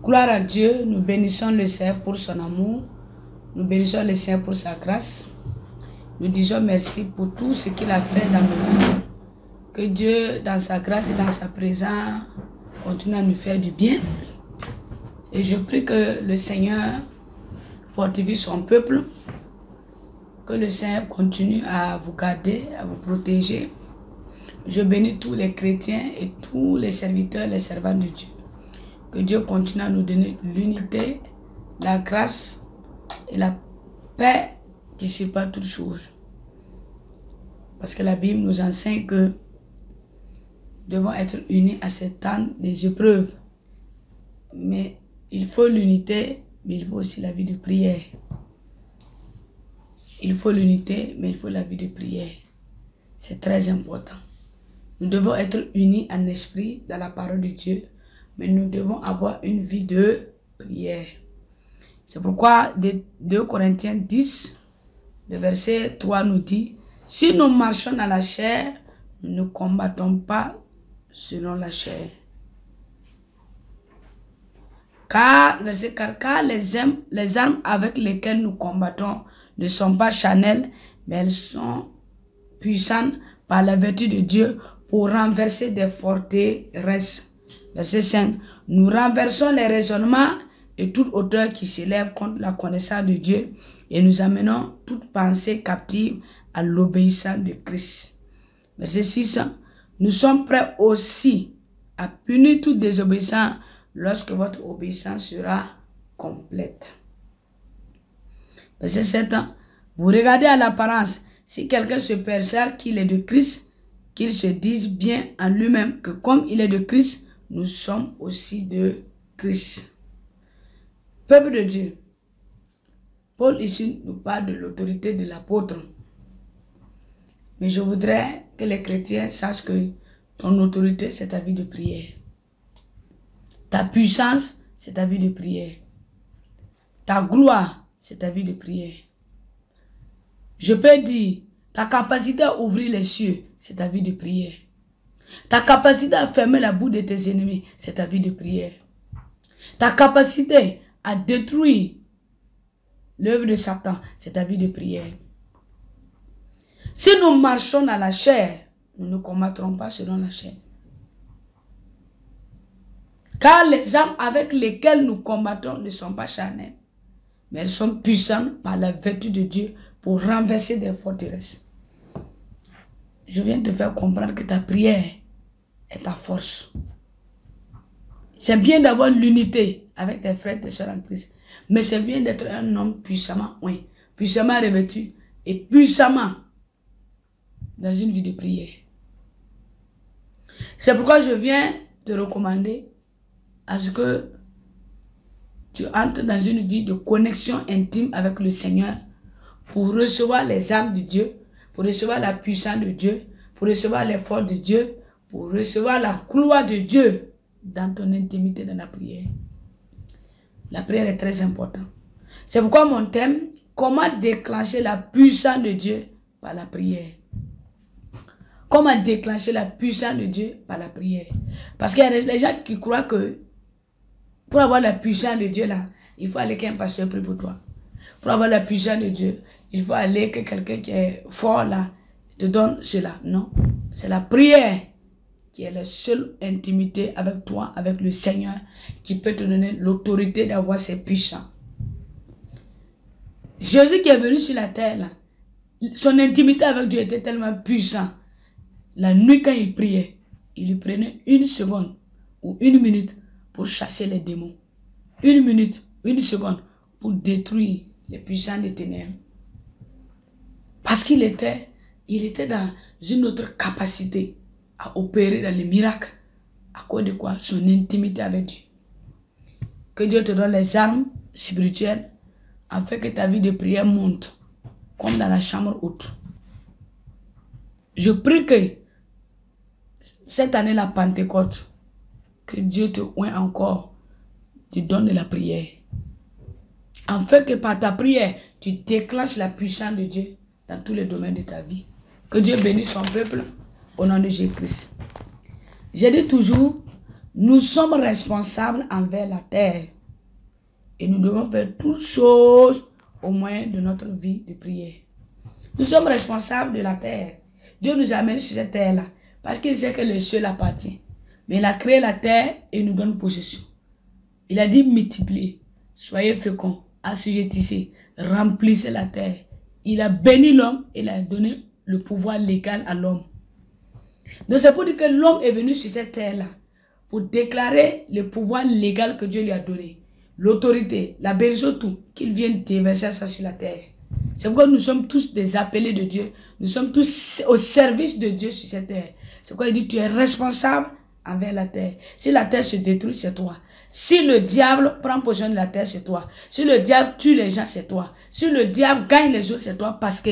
Gloire à Dieu, nous bénissons le Seigneur pour son amour, nous bénissons le Seigneur pour sa grâce. Nous disons merci pour tout ce qu'il a fait dans nos vies. Que Dieu, dans sa grâce et dans sa présence, continue à nous faire du bien. Et je prie que le Seigneur fortifie son peuple, que le Seigneur continue à vous garder, à vous protéger. Je bénis tous les chrétiens et tous les serviteurs, les servants de Dieu. Que Dieu continue à nous donner l'unité, la grâce et la paix qui surpasse toutes choses. Parce que la Bible nous enseigne que nous devons être unis à ces temps des épreuves. Mais il faut l'unité, mais il faut aussi la vie de prière. Il faut l'unité, mais il faut la vie de prière. C'est très important. Nous devons être unis en esprit dans la parole de Dieu, mais nous devons avoir une vie de prière. C'est pourquoi 2 Corinthiens 10, le verset 3 nous dit, « Si nous marchons dans la chair, nous ne combattons pas selon la chair. » Car, verset 4, car les armes avec lesquelles nous combattons ne sont pas charnelles, mais elles sont puissantes par la vertu de Dieu pour renverser des forteresses. Verset 5, nous renversons les raisonnements et toute hauteur qui s'élève contre la connaissance de Dieu et nous amenons toute pensée captive à l'obéissance de Christ. Verset 6, nous sommes prêts aussi à punir toute désobéissance lorsque votre obéissance sera complète. Verset 7, vous regardez à l'apparence, si quelqu'un se persuade qu'il est de Christ, qu'il se dise bien en lui-même que comme il est de Christ, nous sommes aussi de Christ. Peuple de Dieu, Paul ici nous parle de l'autorité de l'apôtre. Mais je voudrais que les chrétiens sachent que ton autorité, c'est ta vie de prière. Ta puissance, c'est ta vie de prière. Ta gloire, c'est ta vie de prière. Je peux dire, ta capacité à ouvrir les cieux, c'est ta vie de prière. Ta capacité à fermer la bouche de tes ennemis, c'est ta vie de prière. Ta capacité à détruire l'œuvre de Satan, c'est ta vie de prière. Si nous marchons dans la chair, nous ne combattrons pas selon la chair. Car les armes avec lesquelles nous combattons ne sont pas charnelles, mais elles sont puissantes par la vertu de Dieu pour renverser des forteresses. Je viens te faire comprendre que ta prière est ta force. C'est bien d'avoir l'unité avec tes frères et tes soeurs en Christ, mais c'est bien d'être un homme puissamment, oui, puissamment revêtu et puissamment dans une vie de prière. C'est pourquoi je viens te recommander à ce que tu entres dans une vie de connexion intime avec le Seigneur pour recevoir les armes de Dieu, pour recevoir la puissance de Dieu, pour recevoir les forces de Dieu, pour recevoir la gloire de Dieu dans ton intimité, dans la prière. La prière est très importante. C'est pourquoi mon thème, comment déclencher la puissance de Dieu par la prière. Comment déclencher la puissance de Dieu par la prière. Parce qu'il y a des gens qui croient que pour avoir la puissance de Dieu là, il faut aller qu'un pasteur prie pour toi. Pour avoir la puissance de Dieu, il faut aller que quelqu'un qui est fort là te donne cela. Non, c'est la prière qui est la seule intimité avec toi, avec le Seigneur, qui peut te donner l'autorité d'avoir ces puissants. Jésus qui est venu sur la terre là, son intimité avec Dieu était tellement puissante. La nuit quand il priait, il lui prenait 1 seconde ou 1 minute pour chasser les démons. 1 minute, 1 seconde pour détruire les puissants des ténèbres. Parce qu'il était dans une autre capacité à opérer dans les miracles. À cause de quoi? Son intimité avec Dieu. Que Dieu te donne les armes spirituelles afin que ta vie de prière monte comme dans la chambre haute. Je prie que cette année, la Pentecôte, que Dieu te oint encore, te donne de la prière. Afin que par ta prière, tu déclenches la puissance de Dieu dans tous les domaines de ta vie. Que Dieu bénisse son peuple au nom de Jésus-Christ. J'ai dit toujours, Nous sommes responsables envers la terre. Et nous devons faire toutes choses au moyen de notre vie de prière. Nous sommes responsables de la terre. Dieu nous amène sur cette terre-là parce qu'il sait que le ciel appartient. Mais il a créé la terre et nous donne possession. Il a dit multipliez, soyez féconds, assujettissez, remplissez la terre. Il a béni l'homme et il a donné le pouvoir légal à l'homme. Donc c'est pour dire que l'homme est venu sur cette terre-là pour déclarer le pouvoir légal que Dieu lui a donné. L'autorité, la bénédiction, tout, qu'il vienne déverser ça sur la terre. C'est pourquoi nous sommes tous des appelés de Dieu. Nous sommes tous au service de Dieu sur cette terre. C'est pourquoi il dit tu es responsable envers la terre. Si la terre se détruit, c'est toi. Si le diable prend possession de la terre, c'est toi. Si le diable tue les gens, c'est toi. Si le diable gagne les autres, c'est toi parce que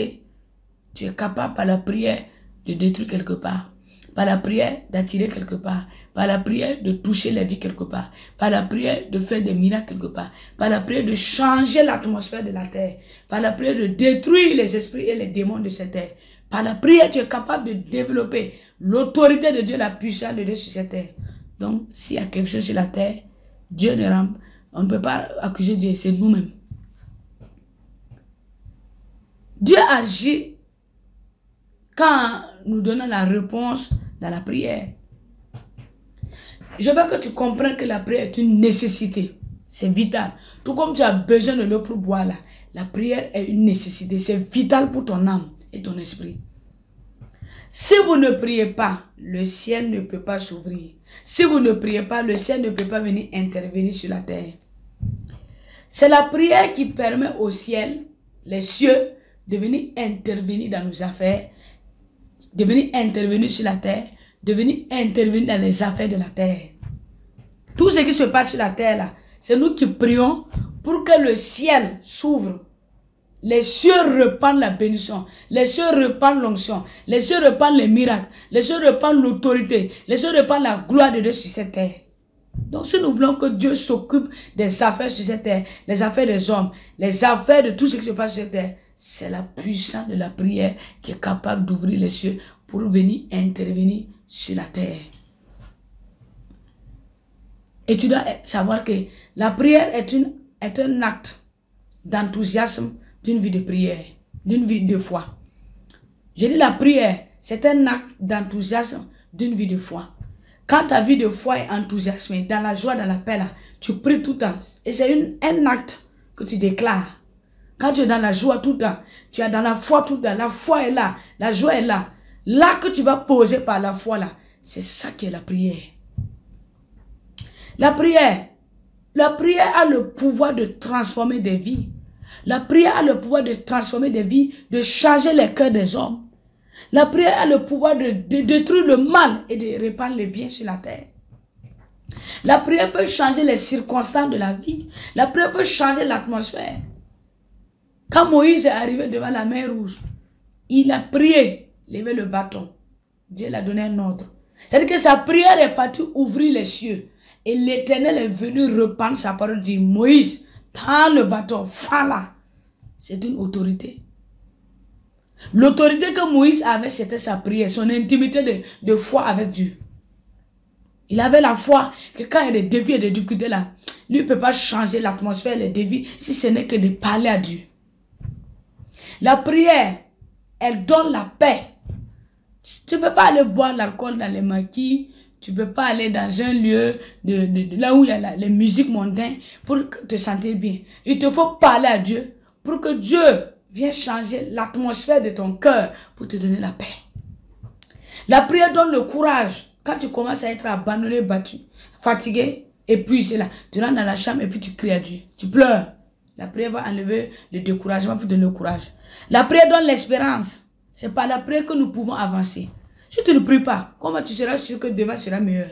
tu es capable par la prière de détruire quelque part. Par la prière d'attirer quelque part. Par la prière de toucher la vie quelque part. Par la prière de faire des miracles quelque part. Par la prière de changer l'atmosphère de la terre. Par la prière de détruire les esprits et les démons de cette terre. Par la prière, tu es capable de développer l'autorité de Dieu, la puissance de Dieu sur cette terre. Donc, s'il y a quelque chose sur la terre, Dieu ne rampe. On ne peut pas accuser Dieu, c'est nous-mêmes. Dieu agit quand nous donnons la réponse dans la prière. Je veux que tu comprennes que la prière est une nécessité. C'est vital. Tout comme tu as besoin de l'eau pour boire là, la prière est une nécessité. C'est vital pour ton âme et ton esprit. Si vous ne priez pas, le ciel ne peut pas s'ouvrir. Si vous ne priez pas, le ciel ne peut pas venir intervenir sur la terre. C'est la prière qui permet au ciel, les cieux, de venir intervenir dans nos affaires, de venir intervenir sur la terre, de venir intervenir dans les affaires de la terre. Tout ce qui se passe sur la terre là, c'est nous qui prions pour que le ciel s'ouvre. Les cieux répandent la bénédiction, les cieux répandent l'onction, les cieux répandent les miracles, les cieux répandent l'autorité, les cieux répandent la gloire de Dieu sur cette terre. Donc si nous voulons que Dieu s'occupe des affaires sur cette terre, les affaires des hommes, les affaires de tout ce qui se passe sur cette terre, c'est la puissance de la prière qui est capable d'ouvrir les cieux pour venir intervenir sur la terre. Et tu dois savoir que la prière est un acte d'enthousiasme d'une vie de prière, d'une vie de foi. Je dis la prière, c'est un acte d'enthousiasme d'une vie de foi. Quand ta vie de foi est enthousiasmée, dans la joie, dans la paix, là, tu pries tout le temps. Et c'est un acte que tu déclares. Quand tu es dans la joie tout le temps, tu es dans la foi tout le temps, la foi est là, la joie est là. Là que tu vas poser par la foi, là, c'est ça qui est la prière. La prière a le pouvoir de transformer des vies. La prière a le pouvoir de transformer des vies, de changer les cœurs des hommes. La prière a le pouvoir de détruire le mal et de répandre le bien sur la terre. La prière peut changer les circonstances de la vie. La prière peut changer l'atmosphère. Quand Moïse est arrivé devant la mer Rouge, il a prié, levé le bâton. Dieu l'a donné un ordre. C'est-à-dire que sa prière est partie ouvrir les cieux. Et l'Éternel est venu reprendre sa parole, dit Moïse, tends le bâton, fala. C'est une autorité. L'autorité que Moïse avait, c'était sa prière, son intimité de foi avec Dieu. Il avait la foi que quand il y a des défis et des difficultés là, lui ne peut pas changer l'atmosphère, les défis, si ce n'est que de parler à Dieu. La prière, elle donne la paix. Tu ne peux pas aller boire l'alcool dans les maquis. Tu ne peux pas aller dans un lieu là où il y a les musiques mondaines pour te sentir bien. Il te faut parler à Dieu pour que Dieu vienne changer l'atmosphère de ton cœur pour te donner la paix. La prière donne le courage. Quand tu commences à être abandonné, battu, fatigué, épuisé là, tu rentres dans la chambre et puis tu cries à Dieu. Tu pleures. La prière va enlever le découragement pour donner le courage. La prière donne l'espérance. C'est par la prière que nous pouvons avancer. Si tu ne pries pas, comment tu seras sûr que demain sera meilleur?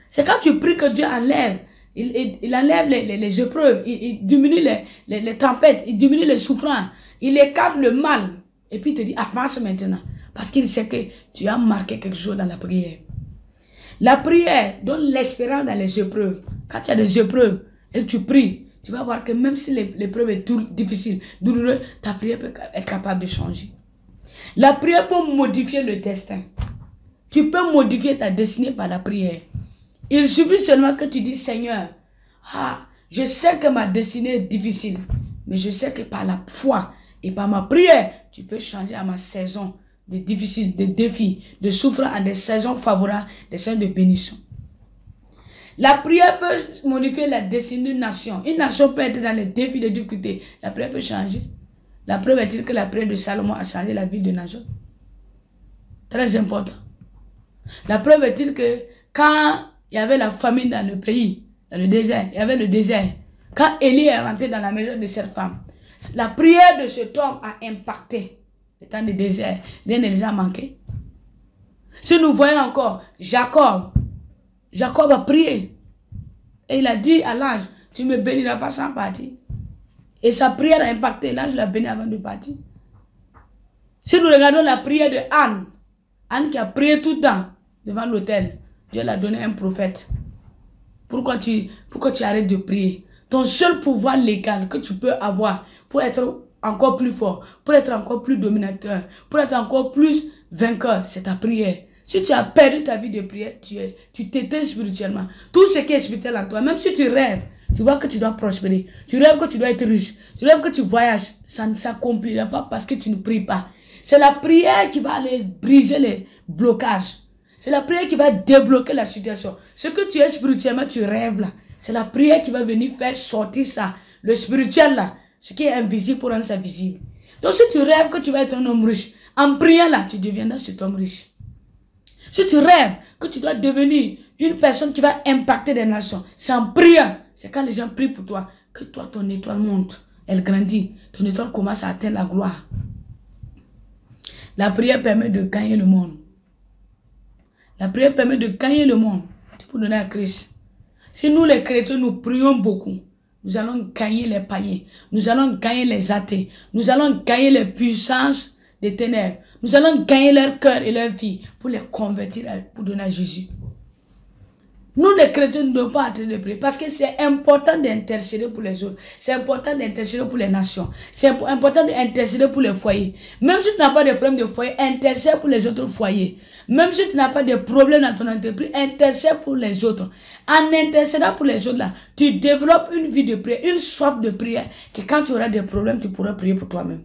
C'est quand tu pries que Dieu enlève. Il enlève les épreuves. Il diminue les tempêtes. Il diminue les souffrances. Il écarte le mal. Et puis il te dit avance maintenant. Parce qu'il sait que tu as marqué quelque chose dans la prière. La prière donne l'espérance dans les épreuves. Quand tu as des épreuves et que tu pries, tu vas voir que même si l'épreuve est difficile, douloureuse, ta prière peut être capable de changer. La prière peut modifier le destin. Tu peux modifier ta destinée par la prière. Il suffit seulement que tu dis, Seigneur, je sais que ma destinée est difficile, mais je sais que par la foi et par ma prière, tu peux changer à ma saison de difficile, de défis, de souffrance à des saisons favorables, des saisons de bénédiction. La prière peut modifier la destinée d'une nation. Une nation peut être dans les défis, les difficultés. La prière peut changer. La preuve est-il que la prière de Salomon a changé la vie de nation. Très important. La preuve est-il que quand il y avait la famine dans le pays, dans le désert, il y avait le désert. Quand Élie est rentré dans la maison de cette femme, la prière de cet homme a impacté le temps de désert. Rien ne les a manqué. Si nous voyons encore Jacob a prié. Et il a dit à l'ange, tu me béniras pas sans partir. Et sa prière a impacté. L'ange l'a béni avant de partir. Si nous regardons la prière de Anne, Anne qui a prié tout le temps devant l'autel, Dieu l'a donné un prophète. Pourquoi tu arrêtes de prier? Ton seul pouvoir légal que tu peux avoir pour être encore plus fort, pour être encore plus dominateur, pour être encore plus vainqueur, c'est ta prière. Si tu as perdu ta vie de prière, tu t'éteins spirituellement. Tout ce qui est spirituel en toi, même si tu rêves, tu vois que tu dois prospérer, tu rêves que tu dois être riche, tu rêves que tu voyages, ça ne s'accomplira pas parce que tu ne pries pas. C'est la prière qui va aller briser les blocages. C'est la prière qui va débloquer la situation. Ce que tu es spirituellement, tu rêves là. C'est la prière qui va venir faire sortir ça, le spirituel là, ce qui est invisible pour rendre ça visible. Donc si tu rêves que tu vas être un homme riche, en priant là, tu deviendras cet homme riche. Si tu rêves que tu dois devenir une personne qui va impacter des nations, c'est en priant. C'est quand les gens prient pour toi que toi, ton étoile monte, elle grandit, ton étoile commence à atteindre la gloire. La prière permet de gagner le monde. La prière permet de gagner le monde. Tu peux donner à Christ. Si nous les chrétiens, nous prions beaucoup, nous allons gagner les païens. Nous allons gagner les athées. Nous allons gagner les puissances des ténèbres. Nous allons gagner leur cœur et leur vie pour les convertir, pour donner à Jésus. Nous les chrétiens ne devons pas arrêter de prier parce que c'est important d'intercéder pour les autres. C'est important d'intercéder pour les nations. C'est important d'intercéder pour les foyers. Même si tu n'as pas de problème de foyer, intercède pour les autres foyers. Même si tu n'as pas de problème dans ton entreprise, intercède pour les autres. En intercédant pour les autres là, tu développes une vie de prière, une soif de prière, que quand tu auras des problèmes, tu pourras prier pour toi-même.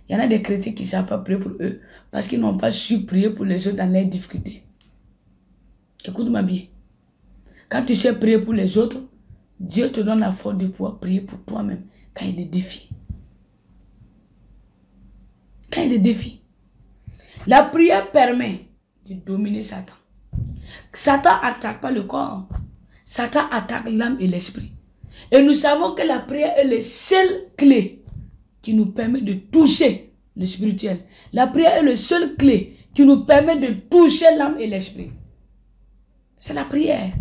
Il y en a des chrétiens qui ne savent pas prier pour eux parce qu'ils n'ont pas su prier pour les autres dans leurs difficultés. Écoute-moi bien. Quand tu sais prier pour les autres, Dieu te donne la force de pouvoir prier pour toi-même quand il y a des défis. Quand il y a des défis. La prière permet de dominer Satan. Satan n'attaque pas le corps. Satan attaque l'âme et l'esprit. Et nous savons que la prière est la seule clé qui nous permet de toucher le spirituel. La prière est la seule clé qui nous permet de toucher l'âme et l'esprit. C'est la prière.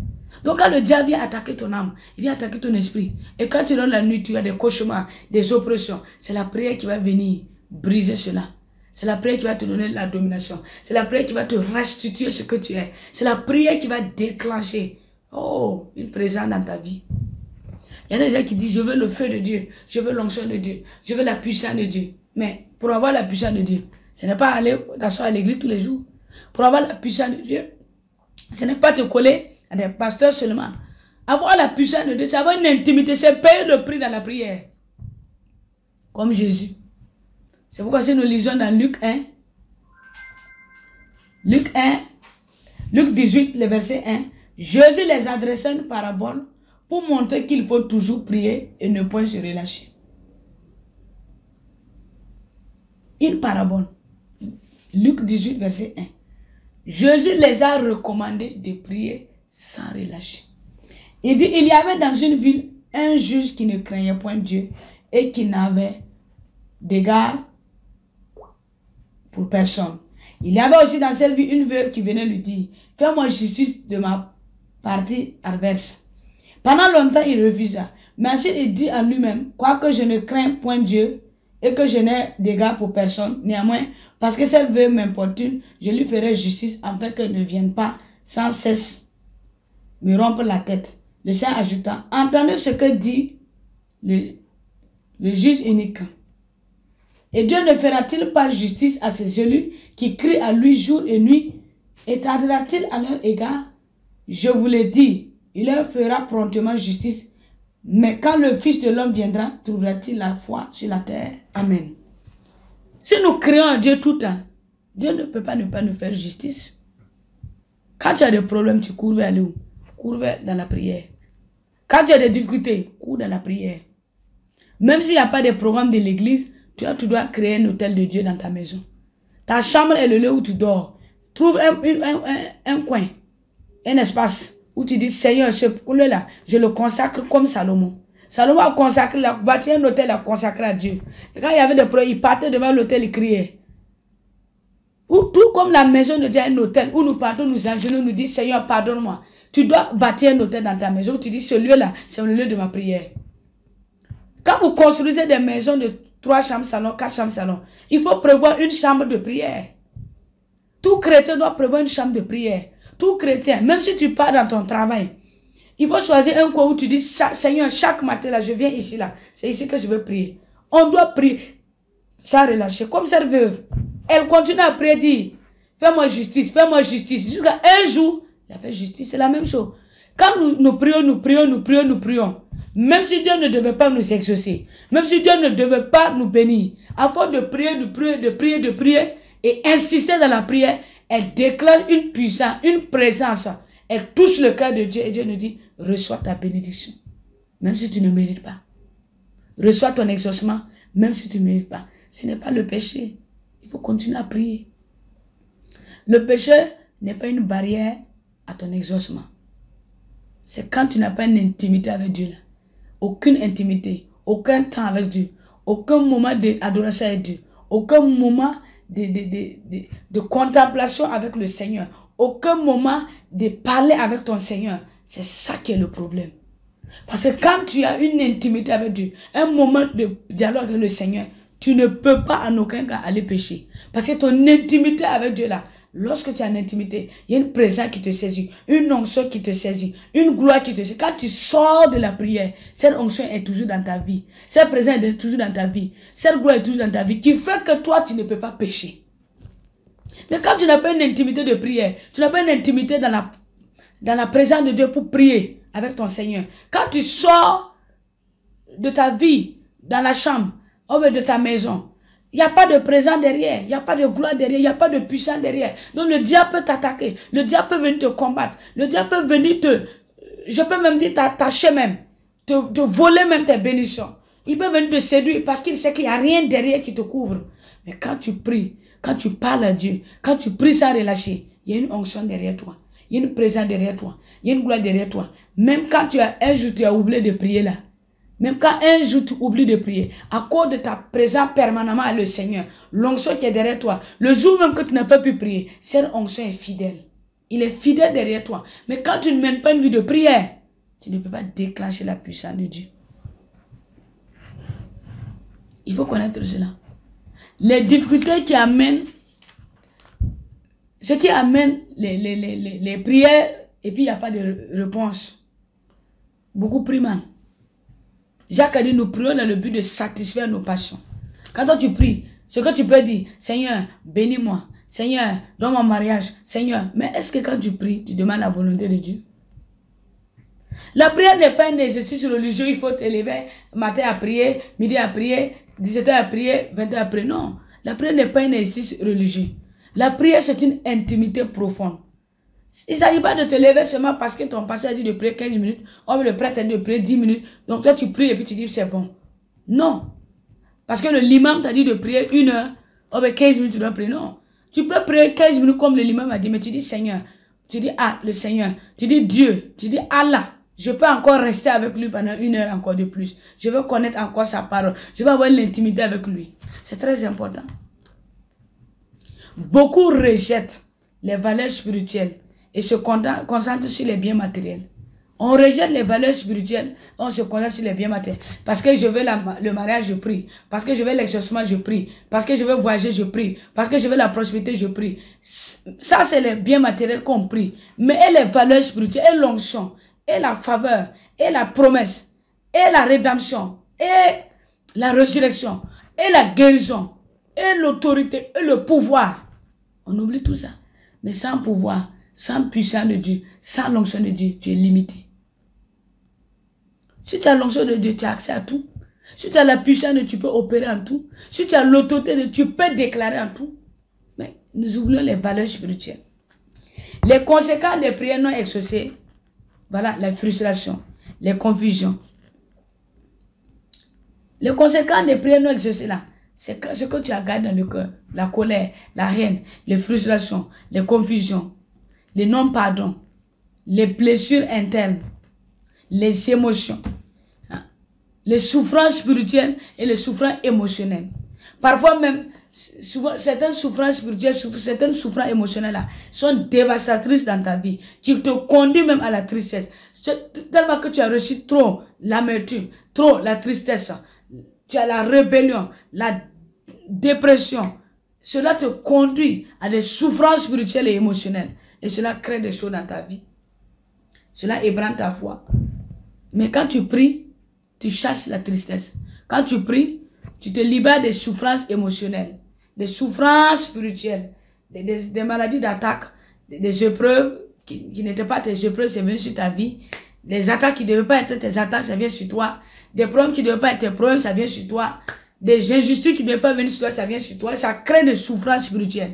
Donc quand le diable vient attaquer ton âme, il vient attaquer ton esprit. Et quand tu dors la nuit, tu as des cauchemars, des oppressions. C'est la prière qui va venir briser cela. C'est la prière qui va te donner la domination. C'est la prière qui va te restituer ce que tu es. C'est la prière qui va déclencher une présence dans ta vie. Il y a des gens qui disent, je veux le feu de Dieu, je veux l'onction de Dieu, je veux la puissance de Dieu. Mais pour avoir la puissance de Dieu, ce n'est pas aller t'asseoir à l'église tous les jours. Pour avoir la puissance de Dieu, ce n'est pas te coller à des pasteurs seulement. Avoir la puissance de Dieu, c'est avoir une intimité, c'est payer le prix dans la prière. Comme Jésus. C'est pourquoi si nous lisons dans Luc 1, Luc 18, le verset 1, Jésus les adressait une parabole pour montrer qu'il faut toujours prier et ne point se relâcher. Une parabole. Luc 18, verset 1. Jésus les a recommandés de prier sans relâcher. Il dit, il y avait dans une ville un juge qui ne craignait point Dieu et qui n'avait d'égard pour personne. Il y avait aussi dans cette ville une veuve qui venait lui dire, fais-moi justice de ma partie adverse. Pendant longtemps, il refusa. Mais ensuite, il dit à lui-même, quoique je ne crains point Dieu et que je n'ai d'égard pour personne, néanmoins, parce que cette veuve m'importune, je lui ferai justice afin qu'elle ne vienne pas sans cesse me rompre la tête. Le Seigneur ajouta, entendez ce que dit le juge unique. Et Dieu ne fera-t-il pas justice à ses élus qui crient à lui jour et nuit, et tardera-t-il à leur égard? je vous l'ai dit, il leur fera promptement justice. Mais quand le Fils de l'homme viendra, trouvera-t-il la foi sur la terre? Amen. Si nous créons un Dieu tout le temps, Dieu ne peut pas ne pas nous faire justice. Quand tu as des problèmes, tu cours vers où? Cours vers dans la prière. Quand tu as des difficultés, cours dans la prière. Même s'il n'y a pas de programme de l'église, tu dois créer un hôtel de Dieu dans ta maison. Ta chambre est le lieu où tu dors. Trouve un coin, un espace où tu dis, Seigneur, ce lieu-là, je le consacre comme Salomon. Salomon a consacré, bâti un hôtel, a consacré à Dieu. Quand il y avait des problèmes, il partait devant l'hôtel, il criait. Ou tout comme la maison de Dieu est un hôtel, où nous partons, nous agenouillons, nous disons, Seigneur, pardonne-moi. Tu dois bâtir un hôtel dans ta maison, où tu dis, ce lieu-là, c'est le lieu de ma prière. Quand vous construisez des maisons de 3 chambres salon, 4 chambres salon, il faut prévoir une chambre de prière. Tout chrétien doit prévoir une chambre de prière. Tout chrétien, même si tu pars dans ton travail, il faut choisir un coin où tu dis, Seigneur, chaque matin, là, je viens ici, là. C'est ici que je veux prier. On doit prier sans relâcher. Comme cette veuve, elle continue à prier, dire, fais-moi justice, fais-moi justice. Jusqu'à un jour, il a fait justice. C'est la même chose. Quand nous prions, nous prions, nous prions, nous prions. Même si Dieu ne devait pas nous exaucer, même si Dieu ne devait pas nous bénir, à force de prier, de prier, de prier, de prier, et insister dans la prière, elle déclare une puissance, une présence. Elle touche le cœur de Dieu et Dieu nous dit, reçois ta bénédiction, même si tu ne mérites pas. Reçois ton exaucement, même si tu ne mérites pas. Ce n'est pas le péché. Il faut continuer à prier. Le péché n'est pas une barrière à ton exaucement. C'est quand tu n'as pas une intimité avec Dieu là. Aucune intimité, aucun temps avec Dieu, aucun moment d'adoration avec Dieu, aucun moment de contemplation avec le Seigneur, aucun moment de parler avec ton Seigneur. C'est ça qui est le problème. Parce que quand tu as une intimité avec Dieu, un moment de dialogue avec le Seigneur, tu ne peux pas en aucun cas aller pécher. Parce que ton intimité avec Dieu là, lorsque tu as une intimité, il y a une présence qui te saisit, une onction qui te saisit, une gloire qui te saisit. Quand tu sors de la prière, cette onction est toujours dans ta vie. Cette présence est toujours dans ta vie. Cette gloire est toujours dans ta vie, qui fait que toi, tu ne peux pas pécher. Mais quand tu n'as pas une intimité de prière, tu n'as pas une intimité dans la présence de Dieu pour prier avec ton Seigneur. Quand tu sors de ta vie, dans la chambre, de ta maison, il n'y a pas de présence derrière, il n'y a pas de gloire derrière, il n'y a pas de puissance derrière. Donc le diable peut t'attaquer, le diable peut venir te combattre, le diable peut venir je peux même dire t'attacher même, te voler même tes bénédictions. Il peut venir te séduire parce qu'il sait qu'il n'y a rien derrière qui te couvre. Mais quand tu pries, quand tu parles à Dieu, quand tu pries sans relâcher, il y a une onction derrière toi, il y a une présence derrière toi, il y a une gloire derrière toi. Même quand un jour tu as oublié de prier là, même quand un jour tu oublies de prier, à cause de ta présence permanemment à le Seigneur, l'onction qui est derrière toi, le jour même que tu n'as pas pu prier, cette onction est fidèle. Il est fidèle derrière toi. Mais quand tu ne mènes pas une vie de prière, tu ne peux pas déclencher la puissance de Dieu. Il faut connaître cela. Les difficultés qui amènent, ce qui amène les prières, et puis il n'y a pas de réponse. Beaucoup prient mal. Jacques a dit, nous prions dans le but de satisfaire nos passions. Quand toi tu pries, ce que tu peux dire, Seigneur, bénis-moi. Seigneur, donne mon mariage. Seigneur, mais est-ce que quand tu pries, tu demandes la volonté de Dieu? La prière n'est pas un exercice religieux, il faut te lever matin à prier, midi à prier, 17h à prier, 20h à prier. Non, la prière n'est pas un exercice religieux. La prière, c'est une intimité profonde. Il ne s'agit pas de te lever seulement parce que ton pasteur a dit de prier 15 minutes, le prêtre a dit de prier 10 minutes, donc toi tu pries et puis tu dis c'est bon. Non. Parce que l'imam t'a dit de prier 1 heure, 15 minutes tu dois prier. Non. Tu peux prier 15 minutes comme l'imam a dit, mais tu dis Seigneur, tu dis le Seigneur, tu dis Dieu, tu dis Allah. Je peux encore rester avec lui pendant 1 heure encore de plus. Je veux connaître encore sa parole. Je veux avoir l'intimité avec lui. C'est très important. Beaucoup rejettent les valeurs spirituelles et se concentrent sur les biens matériels. On rejette les valeurs spirituelles, on se concentre sur les biens matériels. Parce que je veux le mariage, je prie. Parce que je veux l'exaucement, je prie. Parce que je veux voyager, je prie. Parce que je veux la prospérité, je prie. Ça, c'est les biens matériels qu'on prie. Mais et les valeurs spirituelles, et l'onction, et la faveur, et la promesse, et la rédemption, et la résurrection, et la guérison, et l'autorité, et le pouvoir. On oublie tout ça. Mais sans pouvoir, sans puissance de Dieu, sans l'onction de Dieu, tu es limité. Si tu as l'onction de Dieu, tu as accès à tout. Si tu as la puissance de Dieu, tu peux opérer en tout. Si tu as l'autorité de Dieu, tu peux déclarer en tout. Mais nous oublions les valeurs spirituelles. Les conséquences des prières non exaucées, voilà, la frustration, les confusions. Les conséquences des prières non exaucées là, c'est ce que tu as gardé dans le cœur. La colère, la haine, les frustrations, les confusions, les non-pardons, les blessures internes, les émotions, hein, les souffrances spirituelles et les souffrances émotionnelles. Parfois même, souvent, certaines souffrances spirituelles, certaines souffrances émotionnelles là, sont dévastatrices dans ta vie, qui te conduisent même à la tristesse. Tellement que tu as reçu trop l'amertume, trop la tristesse, tu as la rébellion, la dépression. Cela te conduit à des souffrances spirituelles et émotionnelles. Et cela crée des choses dans ta vie. Cela ébranle ta foi. Mais quand tu pries, tu chasses la tristesse. Quand tu pries, tu te libères des souffrances émotionnelles, des souffrances spirituelles, des maladies d'attaque, des épreuves qui n'étaient pas tes épreuves, c'est venu sur ta vie. Des attaques qui ne devaient pas être tes attaques, ça vient sur toi. Des problèmes qui ne devaient pas être tes problèmes, ça vient sur toi. Des injustices qui ne devaient pas venir sur toi, ça vient sur toi. Ça crée des souffrances spirituelles.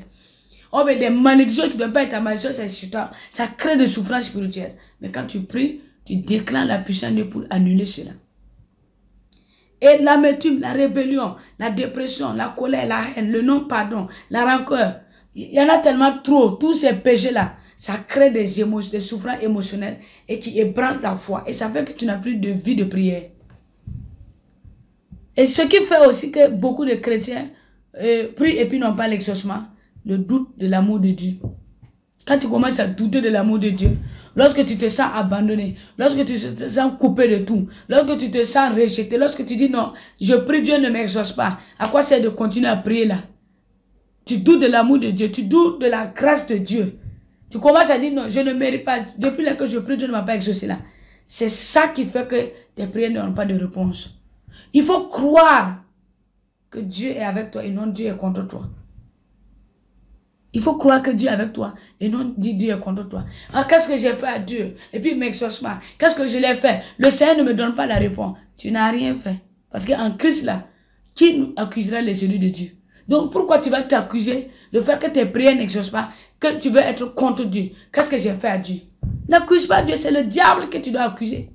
Oh, mais des malédictions qui ne devaient pas être ta malédiction, ça vient sur toi. Ça crée des souffrances spirituelles. Mais quand tu pries, tu déclenches la puissance de Dieu pour annuler cela. Et l'amertume, la rébellion, la dépression, la colère, la haine, le non-pardon, la rancœur. Il y en a tellement trop. Tous ces péchés-là, ça crée des émotions, des souffrances émotionnelles et qui ébranlent ta foi. Et ça fait que tu n'as plus de vie de prière. Et ce qui fait aussi que beaucoup de chrétiens prient et puis n'ont pas l'exaucement, le doute de l'amour de Dieu. Quand tu commences à douter de l'amour de Dieu, lorsque tu te sens abandonné, lorsque tu te sens coupé de tout, lorsque tu te sens rejeté, lorsque tu dis non, je prie, Dieu ne m'exauce pas, à quoi sert de continuer à prier là? Tu doutes de l'amour de Dieu, tu doutes de la grâce de Dieu. Tu commences à dire non, je ne mérite pas, depuis là que je prie, Dieu ne m'a pas exaucé là. C'est ça qui fait que tes prières n'auront pas de réponse. Il faut croire que Dieu est avec toi et non Dieu est contre toi. Il faut croire que Dieu est avec toi et non Dieu est contre toi. Ah, qu'est-ce que j'ai fait à Dieu? Et puis il m'exauce pas. Qu'est-ce que je l'ai fait? Le Seigneur ne me donne pas la réponse. Tu n'as rien fait. Parce qu'en Christ là, qui nous accusera les élus de Dieu? Donc pourquoi tu vas t'accuser de faire que tes prières n'exaucent pas, que tu veux être contre Dieu? Qu'est-ce que j'ai fait à Dieu? N'accuse pas Dieu, c'est le diable que tu dois accuser.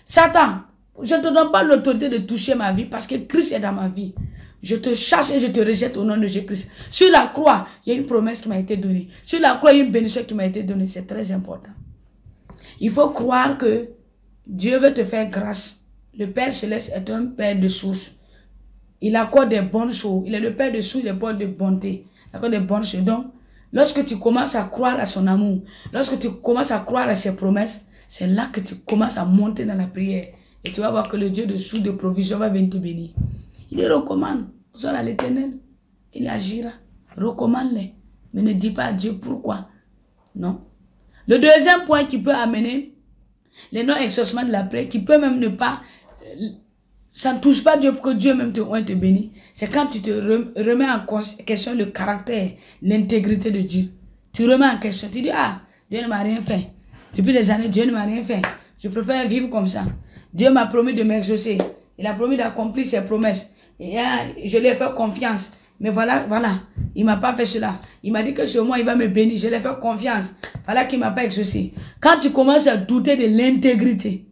Satan, je ne te donne pas l'autorité de toucher ma vie parce que Christ est dans ma vie. Je te chasse et je te rejette au nom de Jésus-Christ. Sur la croix, il y a une promesse qui m'a été donnée. Sur la croix, il y a une bénédiction qui m'a été donnée. C'est très important. Il faut croire que Dieu veut te faire grâce. Le Père Céleste est un Père de source. Il accorde des bonnes choses. Il est le Père de source, il accorde des bontés. Il accorde des bonnes choses. Donc, lorsque tu commences à croire à son amour, lorsque tu commences à croire à ses promesses, c'est là que tu commences à monter dans la prière. Et tu vas voir que le Dieu de source de provision va venir te bénir. Il les recommande. Vous à l'Éternel. Il agira. Recommande-les. Mais ne dis pas à Dieu pourquoi. Non. Le deuxième point qui peut amener les non-exaucements de la prière, qui peut même ne pas... ça ne touche pas Dieu pour que Dieu même te bénisse. C'est quand tu te remets en question le caractère, l'intégrité de Dieu. Tu remets en question. Tu dis, ah, Dieu ne m'a rien fait. Depuis des années, Dieu ne m'a rien fait. Je préfère vivre comme ça. Dieu m'a promis de m'exaucer. Il a promis d'accomplir ses promesses. Et je lui ai fait confiance. Mais voilà, il ne m'a pas fait cela. Il m'a dit que sur moi, il va me bénir. Je lui ai fait confiance. Voilà qu'il ne m'a pas exaucé. Quand tu commences à douter de l'intégrité,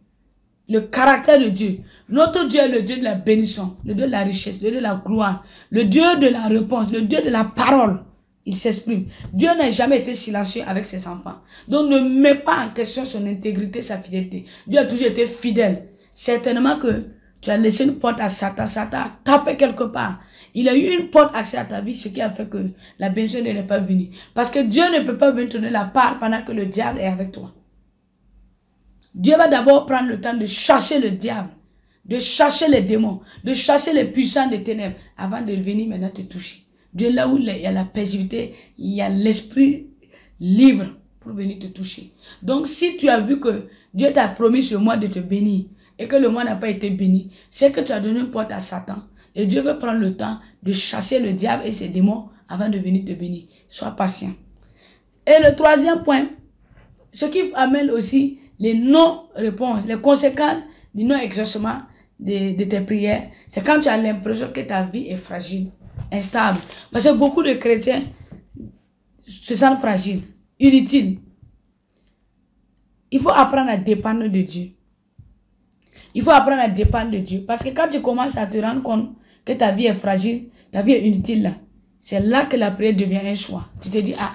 le caractère de Dieu, notre Dieu est le Dieu de la bénédiction, le Dieu de la richesse, le Dieu de la gloire, le Dieu de la réponse, le Dieu de la parole. Il s'exprime. Dieu n'a jamais été silencieux avec ses enfants. Donc ne mets pas en question son intégrité, sa fidélité. Dieu a toujours été fidèle. Certainement que tu as laissé une porte à Satan. Satan a tapé quelque part. Il a eu une porte accès à ta vie, ce qui a fait que la bénédiction n'est pas venue. Parce que Dieu ne peut pas venir te donner la part pendant que le diable est avec toi. Dieu va d'abord prendre le temps de chasser le diable, de chasser les démons, de chasser les puissants des ténèbres, avant de venir maintenant te toucher. Dieu, là où il y a la paisibilité, il y a l'esprit libre pour venir te toucher. Donc si tu as vu que Dieu t'a promis ce mois de te bénir, et que le mois n'a pas été béni, c'est que tu as donné une porte à Satan. Et Dieu veut prendre le temps de chasser le diable et ses démons avant de venir te bénir. Sois patient. Et le troisième point, ce qui amène aussi les non-réponses, les conséquences du non-exaucement de tes prières, c'est quand tu as l'impression que ta vie est fragile, instable. Parce que beaucoup de chrétiens se sentent fragiles, inutiles. Il faut apprendre à dépendre de Dieu. Il faut apprendre à dépendre de Dieu. Parce que quand tu commences à te rendre compte que ta vie est fragile, ta vie est inutile, c'est là que la prière devient un choix. Tu te dis, ah,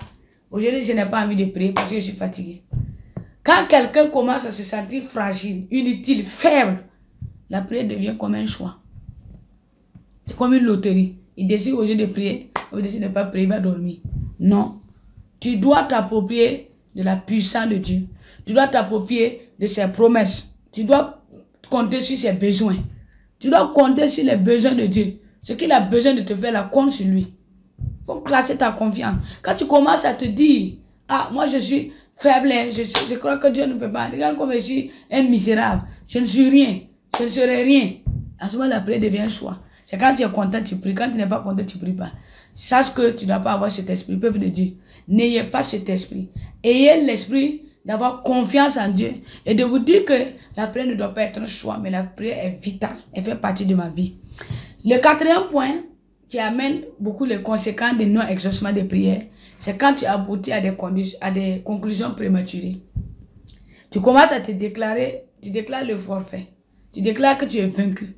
aujourd'hui je n'ai pas envie de prier parce que je suis fatigué. Quand quelqu'un commence à se sentir fragile, inutile, faible, la prière devient comme un choix. C'est comme une loterie. Il décide aujourd'hui de prier, il décide de ne pas prier, il va dormir. Non. Tu dois t'approprier de la puissance de Dieu. Tu dois t'approprier de ses promesses. Tu dois compter sur ses besoins. Tu dois compter sur les besoins de Dieu. Ce qu'il a besoin de te faire, la compte sur lui. Il faut classer ta confiance. Quand tu commences à te dire, ah, moi je suis faible, je crois que Dieu ne peut pas. Regarde comme je suis un misérable. Je ne suis rien. Je ne serai rien. À ce moment, la prière devient un choix. C'est quand tu es content, tu pries. Quand tu n'es pas content, tu ne pries pas. Sache que tu ne dois pas avoir cet esprit, peuple de Dieu. N'ayez pas cet esprit. Ayez l'esprit d'avoir confiance en Dieu et de vous dire que la prière ne doit pas être un choix, mais la prière est vitale. Elle fait partie de ma vie. Le quatrième point qui amène beaucoup les conséquences de non-exaucement des prières, c'est quand tu aboutis à des conclusions prématurées. Tu commences à te déclarer, tu déclares le forfait. Tu déclares que tu es vaincu.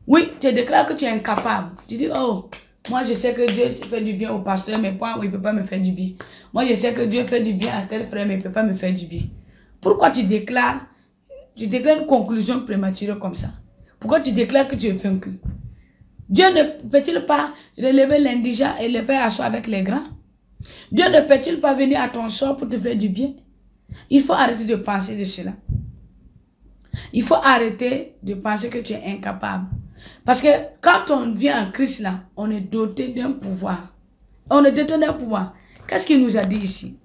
Oui, tu déclares que tu es incapable. Tu dis, oh, moi je sais que Dieu fait du bien au pasteur, mais moi, il ne peut pas me faire du bien. Moi je sais que Dieu fait du bien à tel frère, mais il ne peut pas me faire du bien. Pourquoi tu déclares une conclusion prématurée comme ça? Pourquoi tu déclares que tu es vaincu? Dieu ne peut-il pas relever l'indigent et le faire asseoir avec les grands? Dieu ne peut-il pas venir à ton sort pour te faire du bien? Il faut arrêter de penser de cela. Il faut arrêter de penser que tu es incapable. Parce que quand on vient en Christ là, on est doté d'un pouvoir. On est doté d'un pouvoir. Qu'est-ce qu'il nous a dit ici?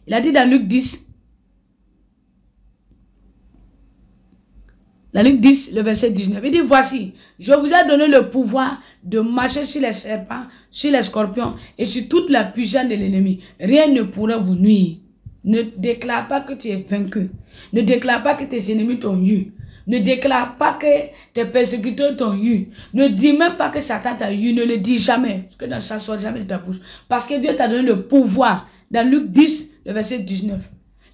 Il a dit dans Luc 10. Dans Luc 10, le verset 19. Il dit, voici, je vous ai donné le pouvoir de marcher sur les serpents, sur les scorpions et sur toute la puissance de l'ennemi. Rien ne pourra vous nuire. Ne déclare pas que tu es vaincu. Ne déclare pas que tes ennemis t'ont eu. Ne déclare pas que tes persécuteurs t'ont eu. Ne dis même pas que Satan t'a eu. Ne le dis jamais. Que dans ça soit jamais de ta bouche. Parce que Dieu t'a donné le pouvoir. Dans Luc 10, le verset 19.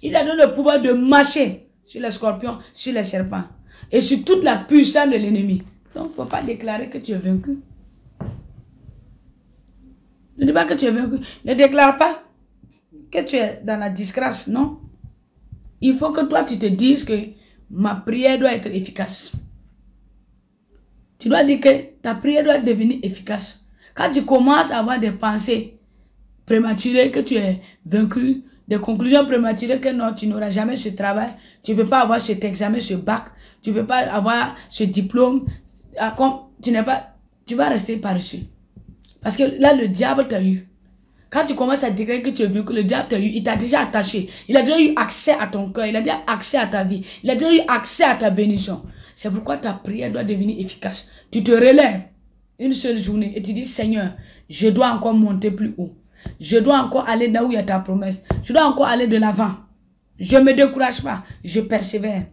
Il a donné le pouvoir de marcher sur les scorpions, sur les serpents. Et sur toute la puissance de l'ennemi. Donc, il ne faut pas déclarer que tu es vaincu. Ne dis pas que tu es vaincu. Ne déclare pas que tu es dans la disgrâce. Non. Il faut que toi, tu te dises que ma prière doit être efficace. Tu dois dire que ta prière doit devenir efficace. Quand tu commences à avoir des pensées prématurées, que tu es vaincu, des conclusions prématurées que non, tu n'auras jamais ce travail, tu ne peux pas avoir cet examen, ce bac, tu ne peux pas avoir ce diplôme, tu vas rester paresseux. Parce que là, le diable t'a eu. Quand tu commences à déclarer que tu es vaincu, le diable t'a eu, il t'a déjà attaché. Il a déjà eu accès à ton cœur, il a déjà accès à ta vie, il a déjà eu accès à ta bénédiction. C'est pourquoi ta prière doit devenir efficace. Tu te relèves une seule journée et tu dis, Seigneur, je dois encore monter plus haut. Je dois encore aller là où il y a ta promesse. Je dois encore aller de l'avant. Je ne me décourage pas, je persévère.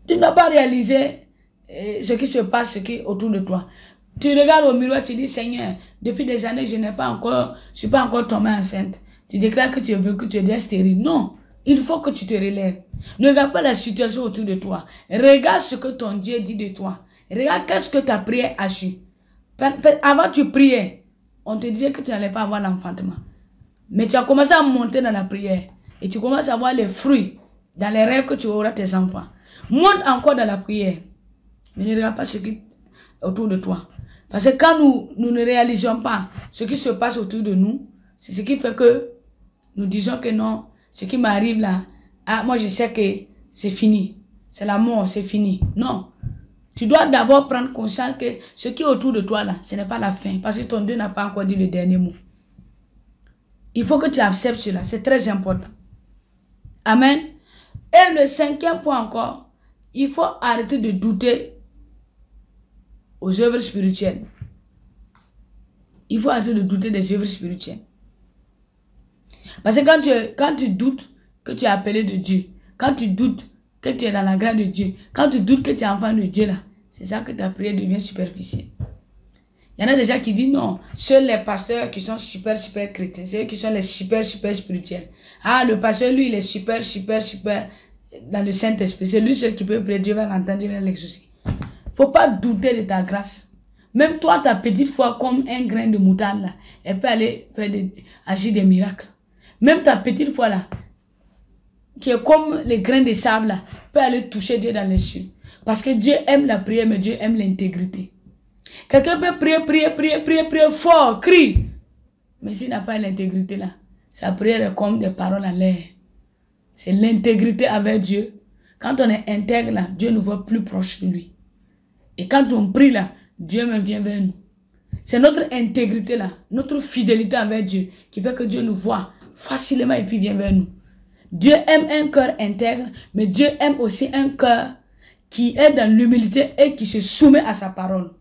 Tu ne dois pas réaliser ce qui se passe, ce qui est autour de toi. Tu regardes au miroir, tu dis, Seigneur, depuis des années, je ne suis pas encore tombée enceinte. Tu déclares que tu es vaincu, tu es déjà stérile. Non, il faut que tu te relèves. Ne regarde pas la situation autour de toi. Regarde ce que ton Dieu dit de toi. Regarde qu'est-ce que ta prière a su. Avant tu priais, on te disait que tu n'allais pas avoir l'enfantement. Mais tu as commencé à monter dans la prière. Et tu commences à voir les fruits dans les rêves que tu auras tes enfants. Monte encore dans la prière. Mais ne regarde pas ce qui est autour de toi. Parce que quand nous ne réalisons pas ce qui se passe autour de nous, c'est ce qui fait que nous disons que non, ce qui m'arrive là, ah, moi je sais que c'est fini. C'est la mort, c'est fini. Non. Tu dois d'abord prendre conscience que ce qui est autour de toi là, ce n'est pas la fin. Parce que ton Dieu n'a pas encore dit le dernier mot. Il faut que tu acceptes cela. C'est très important. Amen. Et le cinquième point encore, il faut arrêter de douter aux œuvres spirituelles. Il faut arrêter de douter des œuvres spirituelles. Parce que quand tu doutes que tu es appelé de Dieu, quand tu doutes que tu es dans la grâce de Dieu, quand tu doutes que tu es enfant de Dieu, là, c'est ça que ta prière devient superficielle. Il y en a déjà qui disent non, seuls les pasteurs qui sont super chrétiens, c'est eux qui sont les super spirituels. Ah, le pasteur, lui, il est super dans le Saint-Esprit. C'est lui seul qui peut prier, Dieu va l'entendre, Dieu va l'exaucer. Faut pas douter de ta grâce. Même toi, ta petite foi, comme un grain de moutarde, là, elle peut aller agir des miracles. Même ta petite foi, là, qui est comme les grains de sable, là, peut aller toucher Dieu dans les cieux. Parce que Dieu aime la prière, mais Dieu aime l'intégrité. Quelqu'un peut prier fort, crie. Mais s'il n'a pas l'intégrité là, sa prière est comme des paroles en l'air. C'est l'intégrité avec Dieu. Quand on est intègre là, Dieu nous voit plus proche de lui. Et quand on prie là, Dieu même vient vers nous. C'est notre intégrité là, notre fidélité avec Dieu qui fait que Dieu nous voit facilement et puis vient vers nous. Dieu aime un cœur intègre, mais Dieu aime aussi un cœur qui est dans l'humilité et qui se soumet à sa parole.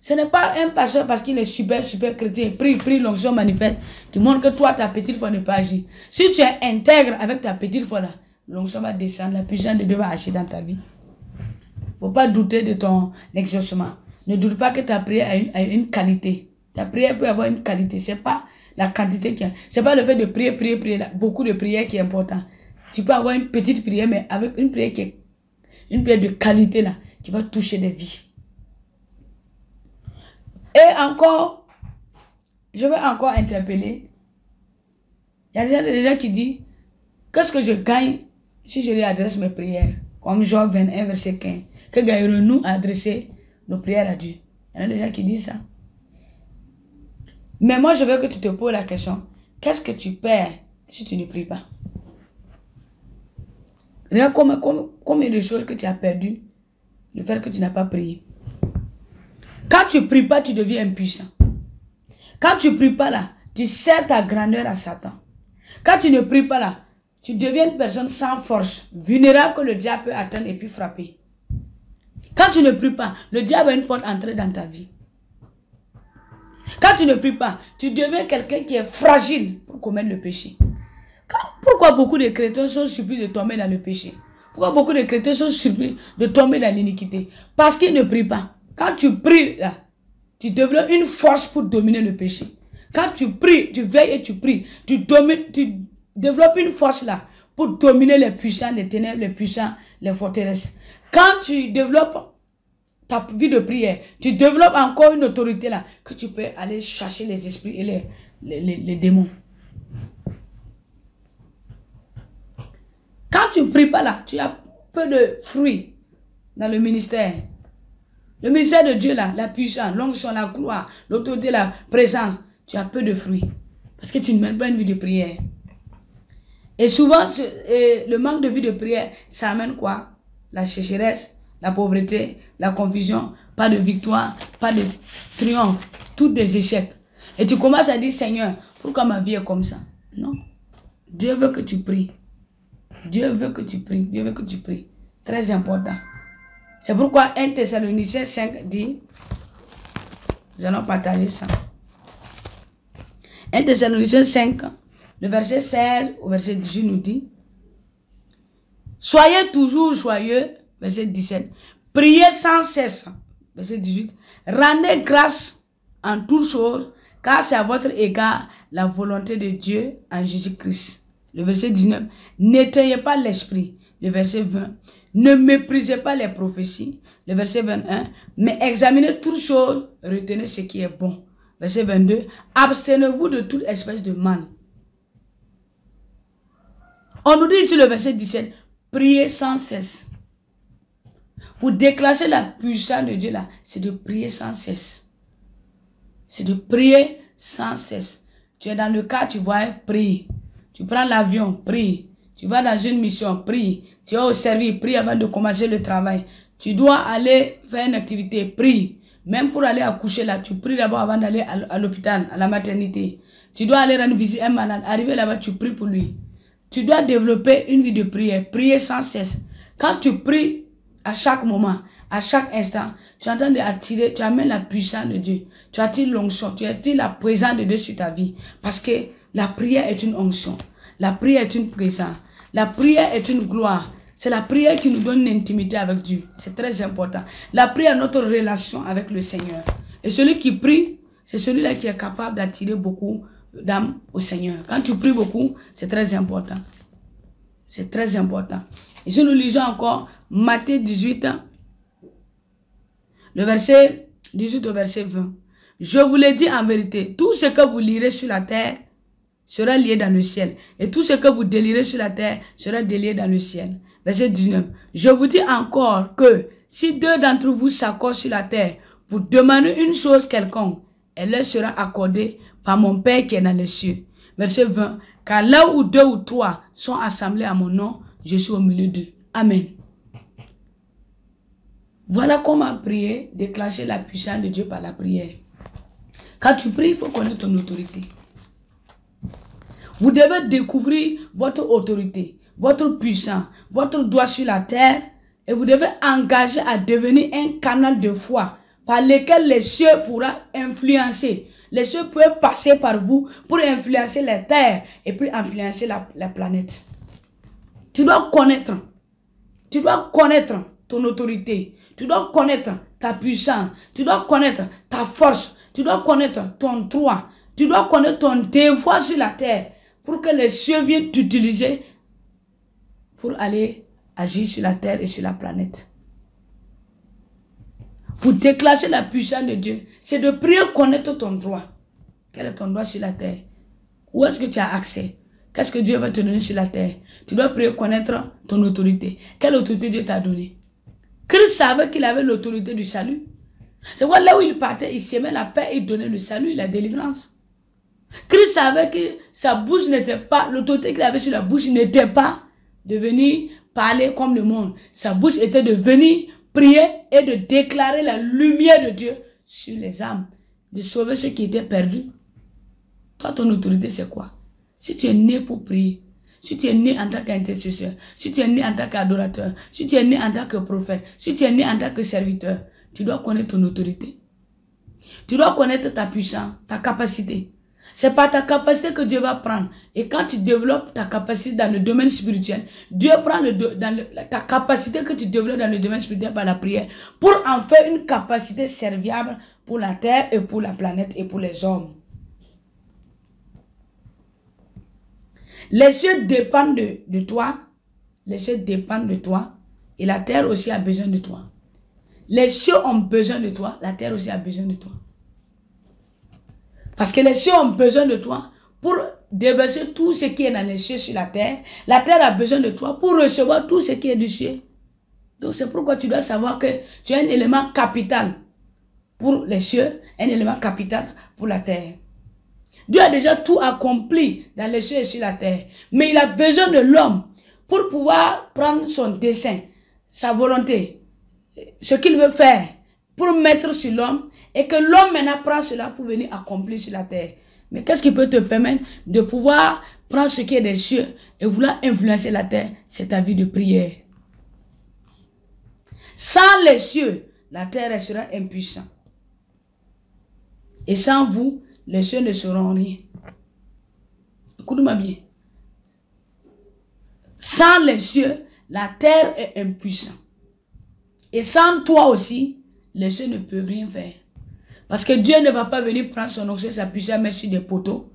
Ce n'est pas un pasteur parce qu'il est super chrétien, prie, l'onction manifeste, qui montre que toi, ta petite foi ne peut pas agir. Si tu es intègre avec ta petite foi là, l'onction va descendre, la puissance de Dieu va agir dans ta vie. Il ne faut pas douter de ton exaucement. Ne doute pas que ta prière a une qualité. Ta prière peut avoir une qualité. Ce n'est pas la quantité qui a. Ce n'est pas le fait de prier là, beaucoup de prières qui est important. Tu peux avoir une petite prière, mais avec une prière qui est une prière de qualité là, qui va toucher des vies. Et encore, je vais encore interpeller. Il y a des gens qui disent, qu'est-ce que je gagne si je lui adresse mes prières? Comme Job 21, verset 15. Que gagnons-nous à adresser nos prières à Dieu? Il y en a des gens qui disent ça. Mais moi, je veux que tu te poses la question, qu'est-ce que tu perds si tu ne pries pas? Regarde combien de choses que tu as perdu, le fait que tu n'as pas prié. Quand tu ne pries pas, tu deviens impuissant. Quand tu ne pries pas là, tu sers ta grandeur à Satan. Quand tu ne pries pas là, tu deviens une personne sans force, vulnérable que le diable peut atteindre et puis frapper. Quand tu ne pries pas, le diable a une porte d'entrée dans ta vie. Quand tu ne pries pas, tu deviens quelqu'un qui est fragile pour commettre le péché. Pourquoi beaucoup de chrétiens sont surpris de tomber dans le péché? Pourquoi beaucoup de chrétiens sont surpris de tomber dans l'iniquité? Parce qu'ils ne prient pas. Quand tu pries, là, tu développes une force pour dominer le péché. Quand tu pries, tu veilles et tu pries, tu développes une force là pour dominer les puissants des ténèbres, les puissants, les forteresses. Quand tu développes ta vie de prière, tu développes encore une autorité là que tu peux aller chercher les esprits et les démons. Quand tu ne pries pas là, tu as peu de fruits dans le ministère. Le ministère de Dieu là, la puissance, l'onction, la gloire, l'autorité, la présence, tu as peu de fruits. Parce que tu ne mènes pas une vie de prière. Et souvent, le manque de vie de prière, ça amène quoi? La sécheresse, la pauvreté, la confusion, pas de victoire, pas de triomphe, tous des échecs. Et tu commences à dire, Seigneur, pourquoi ma vie est comme ça? Non. Dieu veut que tu pries. Dieu veut que tu pries. Dieu veut que tu pries. Très important. C'est pourquoi 1 Thessaloniciens 5 dit, nous allons partager ça. 1 Thessaloniciens 5, le verset 16 au verset 18 nous dit, soyez toujours joyeux, verset 17, priez sans cesse, verset 18, rendez grâce en toutes choses, car c'est à votre égard la volonté de Dieu en Jésus-Christ. Le verset 19, n'éteignez pas l'esprit, le verset 20, ne méprisez pas les prophéties, le verset 21, mais examinez toutes choses, retenez ce qui est bon. Verset 22, abstenez-vous de toute espèce de mal. On nous dit ici le verset 17, priez sans cesse. Pour déclencher la puissance de Dieu là, c'est de prier sans cesse. C'est de prier sans cesse. Tu es dans le cas, tu vois, prie. Tu prends l'avion, prie. Tu vas dans une mission, prie. Tu es au service, prie avant de commencer le travail. Tu dois aller faire une activité, prie. Même pour aller accoucher là, tu pries d'abord avant d'aller à l'hôpital, à la maternité. Tu dois aller rendre visite à un malade. Arriver là-bas, tu pries pour lui. Tu dois développer une vie de prière. Prier sans cesse. Quand tu pries à chaque moment, à chaque instant, tu es en train tu amènes la puissance de Dieu. Tu attires l'onction, tu attires la présence de Dieu sur ta vie. Parce que La prière est une onction. La prière est une présence. La prière est une gloire. C'est la prière qui nous donne une intimité avec Dieu. C'est très important. La prière est notre relation avec le Seigneur. Et celui qui prie, c'est celui-là qui est capable d'attirer beaucoup d'âmes au Seigneur. Quand tu pries beaucoup, c'est très important. C'est très important. Et si nous lisons encore Matthieu 18, le verset 18 au verset 20. Je vous le dis en vérité, tout ce que vous lirez sur la terre sera lié dans le ciel. Et tout ce que vous délirez sur la terre sera délié dans le ciel. Verset 19. Je vous dis encore que si deux d'entre vous s'accordent sur la terre pour demander une chose quelconque, elle leur sera accordée par mon Père qui est dans les cieux. Verset 20. Car là où deux ou trois sont assemblés à mon nom, je suis au milieu d'eux. Amen. Voilà comment prier, déclencher la puissance de Dieu par la prière. Quand tu pries, il faut connaître ton autorité. Vous devez découvrir votre autorité, votre puissance, votre droit sur la terre, et vous devez engager à devenir un canal de foi par lequel les cieux pourront influencer. Les cieux peuvent passer par vous pour influencer la terre et puis influencer la planète. Tu dois connaître ton autorité, tu dois connaître ta puissance, tu dois connaître ta force, tu dois connaître ton droit, tu dois connaître ton devoir sur la terre pour que les cieux viennent t'utiliser pour aller agir sur la terre et sur la planète. Pour déclencher la puissance de Dieu, c'est de prier connaître ton droit. Quel est ton droit sur la terre? Où est-ce que tu as accès? Qu'est-ce que Dieu va te donner sur la terre? Tu dois prier connaître ton autorité. Quelle autorité Dieu t'a donné? Christ savait qu'il avait l'autorité du salut. C'est pourquoi là où il partait, il semait la paix et il donnait le salut, la délivrance. Christ savait que sa bouche n'était pas, l'autorité qu'il avait sur la bouche n'était pas de venir parler comme le monde. Sa bouche était de venir prier et de déclarer la lumière de Dieu sur les âmes, de sauver ceux qui étaient perdus. Toi, ton autorité, c'est quoi? Si tu es né pour prier, si tu es né en tant qu'intercesseur, si tu es né en tant qu'adorateur, si tu es né en tant que prophète, si tu es né en tant que serviteur, tu dois connaître ton autorité. Tu dois connaître ta puissance, ta capacité. C'est par ta capacité que Dieu va prendre. Et quand tu développes ta capacité dans le domaine spirituel, Dieu prend ta capacité que tu développes dans le domaine spirituel par la prière pour en faire une capacité serviable pour la terre et pour la planète et pour les hommes. Les cieux dépendent de toi. Les cieux dépendent de toi. Et la terre aussi a besoin de toi. Les cieux ont besoin de toi. La terre aussi a besoin de toi. Parce que les cieux ont besoin de toi pour déverser tout ce qui est dans les cieux sur la terre. La terre a besoin de toi pour recevoir tout ce qui est du ciel. Donc c'est pourquoi tu dois savoir que tu es un élément capital pour les cieux, un élément capital pour la terre. Dieu a déjà tout accompli dans les cieux et sur la terre. Mais il a besoin de l'homme pour pouvoir prendre son dessein, sa volonté, ce qu'il veut faire, pour mettre sur l'homme et que l'homme maintenant prend cela pour venir accomplir sur la terre. Mais qu'est-ce qui peut te permettre de pouvoir prendre ce qui est des cieux et vouloir influencer la terre? C'est ta vie de prière. Sans les cieux, la terre restera impuissante. Et sans vous, les cieux ne seront rien. Écoute-moi bien. Sans les cieux, la terre est impuissante. Et sans toi aussi, les cieux ne peuvent rien faire. Parce que Dieu ne va pas venir prendre son onction, sa puissance, mettre sur des poteaux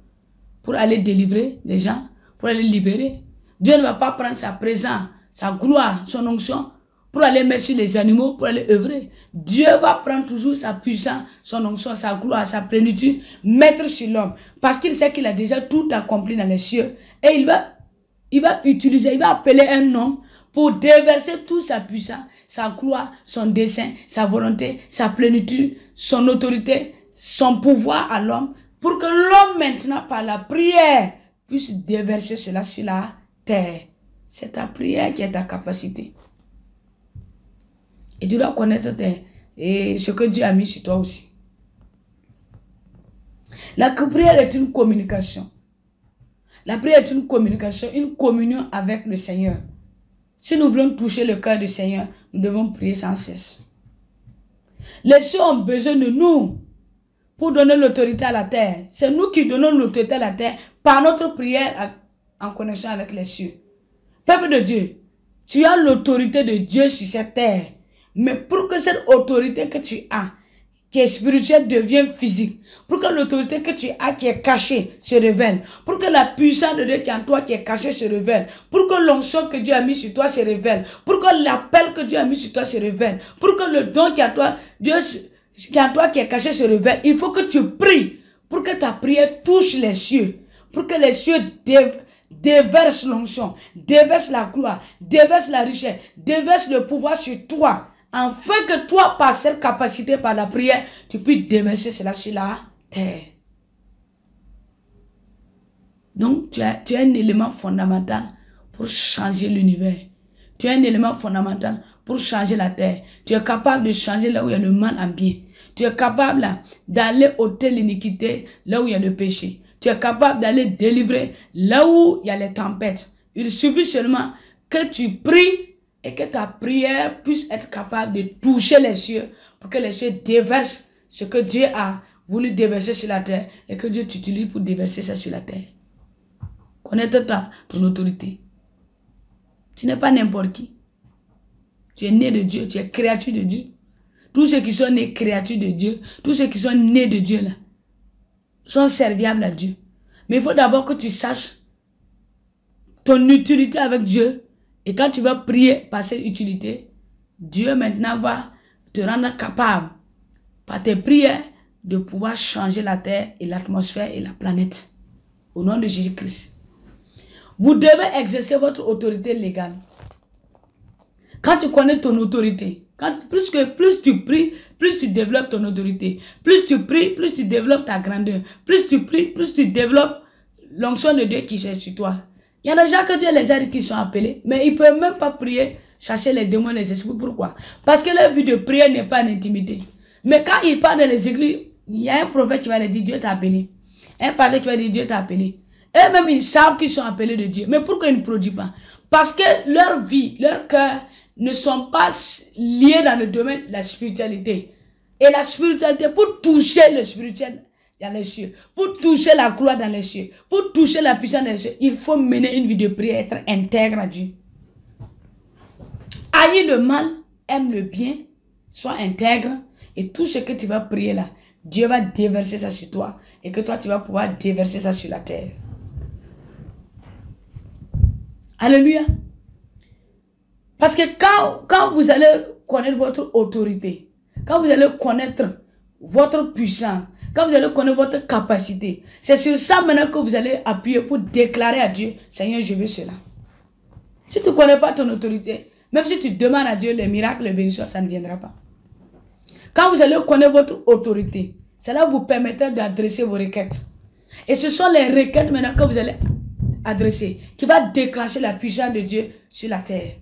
pour aller délivrer les gens, pour aller libérer. Dieu ne va pas prendre sa présence, sa gloire, son onction, pour aller mettre sur les animaux, pour aller œuvrer. Dieu va prendre toujours sa puissance, son onction, sa gloire, sa plénitude, mettre sur l'homme. Parce qu'il sait qu'il a déjà tout accompli dans les cieux. Et il va utiliser, il va appeler un homme pour déverser toute sa puissance, sa gloire, son dessein, sa volonté, sa plénitude, son autorité, son pouvoir à l'homme, pour que l'homme maintenant, par la prière, puisse déverser cela sur la terre. C'est ta prière qui est ta capacité. Et tu dois connaître ce que Dieu a mis sur toi aussi. La prière est une communication. La prière est une communication, une communion avec le Seigneur. Si nous voulons toucher le cœur du Seigneur, nous devons prier sans cesse. Les cieux ont besoin de nous pour donner l'autorité à la terre. C'est nous qui donnons l'autorité à la terre par notre prière en connexion avec les cieux. Peuple de Dieu, tu as l'autorité de Dieu sur cette terre. Mais pour que cette autorité que tu as, qui est spirituelle, devienne physique, pour que l'autorité que tu as qui est cachée se révèle, pour que la puissance de Dieu qui est en toi qui est cachée se révèle, pour que l'onction que Dieu a mis sur toi se révèle, pour que l'appel que Dieu a mis sur toi se révèle, pour que le don qui est en toi, Dieu qui est en toi qui est caché se révèle, il faut que tu pries pour que ta prière touche les cieux, pour que les cieux déversent l'onction, déversent la gloire, déversent la richesse, déversent le pouvoir sur toi, afin que toi, par cette capacité, par la prière, tu puisses déverser cela sur la terre. Donc, tu es un élément fondamental pour changer l'univers. Tu es un élément fondamental pour changer la terre. Tu es capable de changer là où il y a le mal en bien. Tu es capable d'aller ôter l'iniquité là où il y a le péché. Tu es capable d'aller délivrer là où il y a les tempêtes. Il suffit seulement que tu pries et que ta prière puisse être capable de toucher les cieux pour que les cieux déversent ce que Dieu a voulu déverser sur la terre et que Dieu t'utilise pour déverser ça sur la terre. Connais-toi ton autorité. Tu n'es pas n'importe qui. Tu es né de Dieu, tu es créature de Dieu. Tous ceux qui sont nés créatures de Dieu, tous ceux qui sont nés de Dieu là, sont serviables à Dieu. Mais il faut d'abord que tu saches ton utilité avec Dieu. Et quand tu vas prier par cette utilité, Dieu maintenant va te rendre capable, par tes prières, de pouvoir changer la terre et l'atmosphère et la planète. Au nom de Jésus-Christ. Vous devez exercer votre autorité légale. Quand tu connais ton autorité, plus tu pries, plus tu développes ton autorité. Plus tu pries, plus tu développes ta grandeur. Plus tu pries, plus tu développes l'onction de Dieu qui est sur toi. Il y a des gens que Dieu les a dit qui sont appelés, mais ils ne peuvent même pas prier, chercher les démons, les esprits. Pourquoi? Parce que leur vie de prière n'est pas en intimité. Mais quand ils parlent dans les églises, il y a un prophète qui va leur dire Dieu t'a appelé. Un pasteur qui va dire Dieu t'a appelé. Eux-mêmes, ils savent qu'ils sont appelés de Dieu. Mais pourquoi ils ne produisent pas? Parce que leur vie, leur cœur ne sont pas liés dans le domaine de la spiritualité. Et la spiritualité, pour toucher le spirituel dans les cieux, pour toucher la gloire dans les cieux, pour toucher la puissance dans les cieux, il faut mener une vie de prière, être intègre à Dieu. Haïs le mal, aime le bien, sois intègre, et tout ce que tu vas prier là, Dieu va déverser ça sur toi, et que toi tu vas pouvoir déverser ça sur la terre. Alléluia. Parce que quand vous allez connaître votre autorité, quand vous allez connaître votre puissance, quand vous allez connaître votre capacité, c'est sur ça maintenant que vous allez appuyer pour déclarer à Dieu, Seigneur, je veux cela. Si tu ne connais pas ton autorité, même si tu demandes à Dieu les miracles, les bénédictions, ça ne viendra pas. Quand vous allez connaître votre autorité, cela vous permettra d'adresser vos requêtes. Et ce sont les requêtes maintenant que vous allez adresser qui va déclencher la puissance de Dieu sur la terre.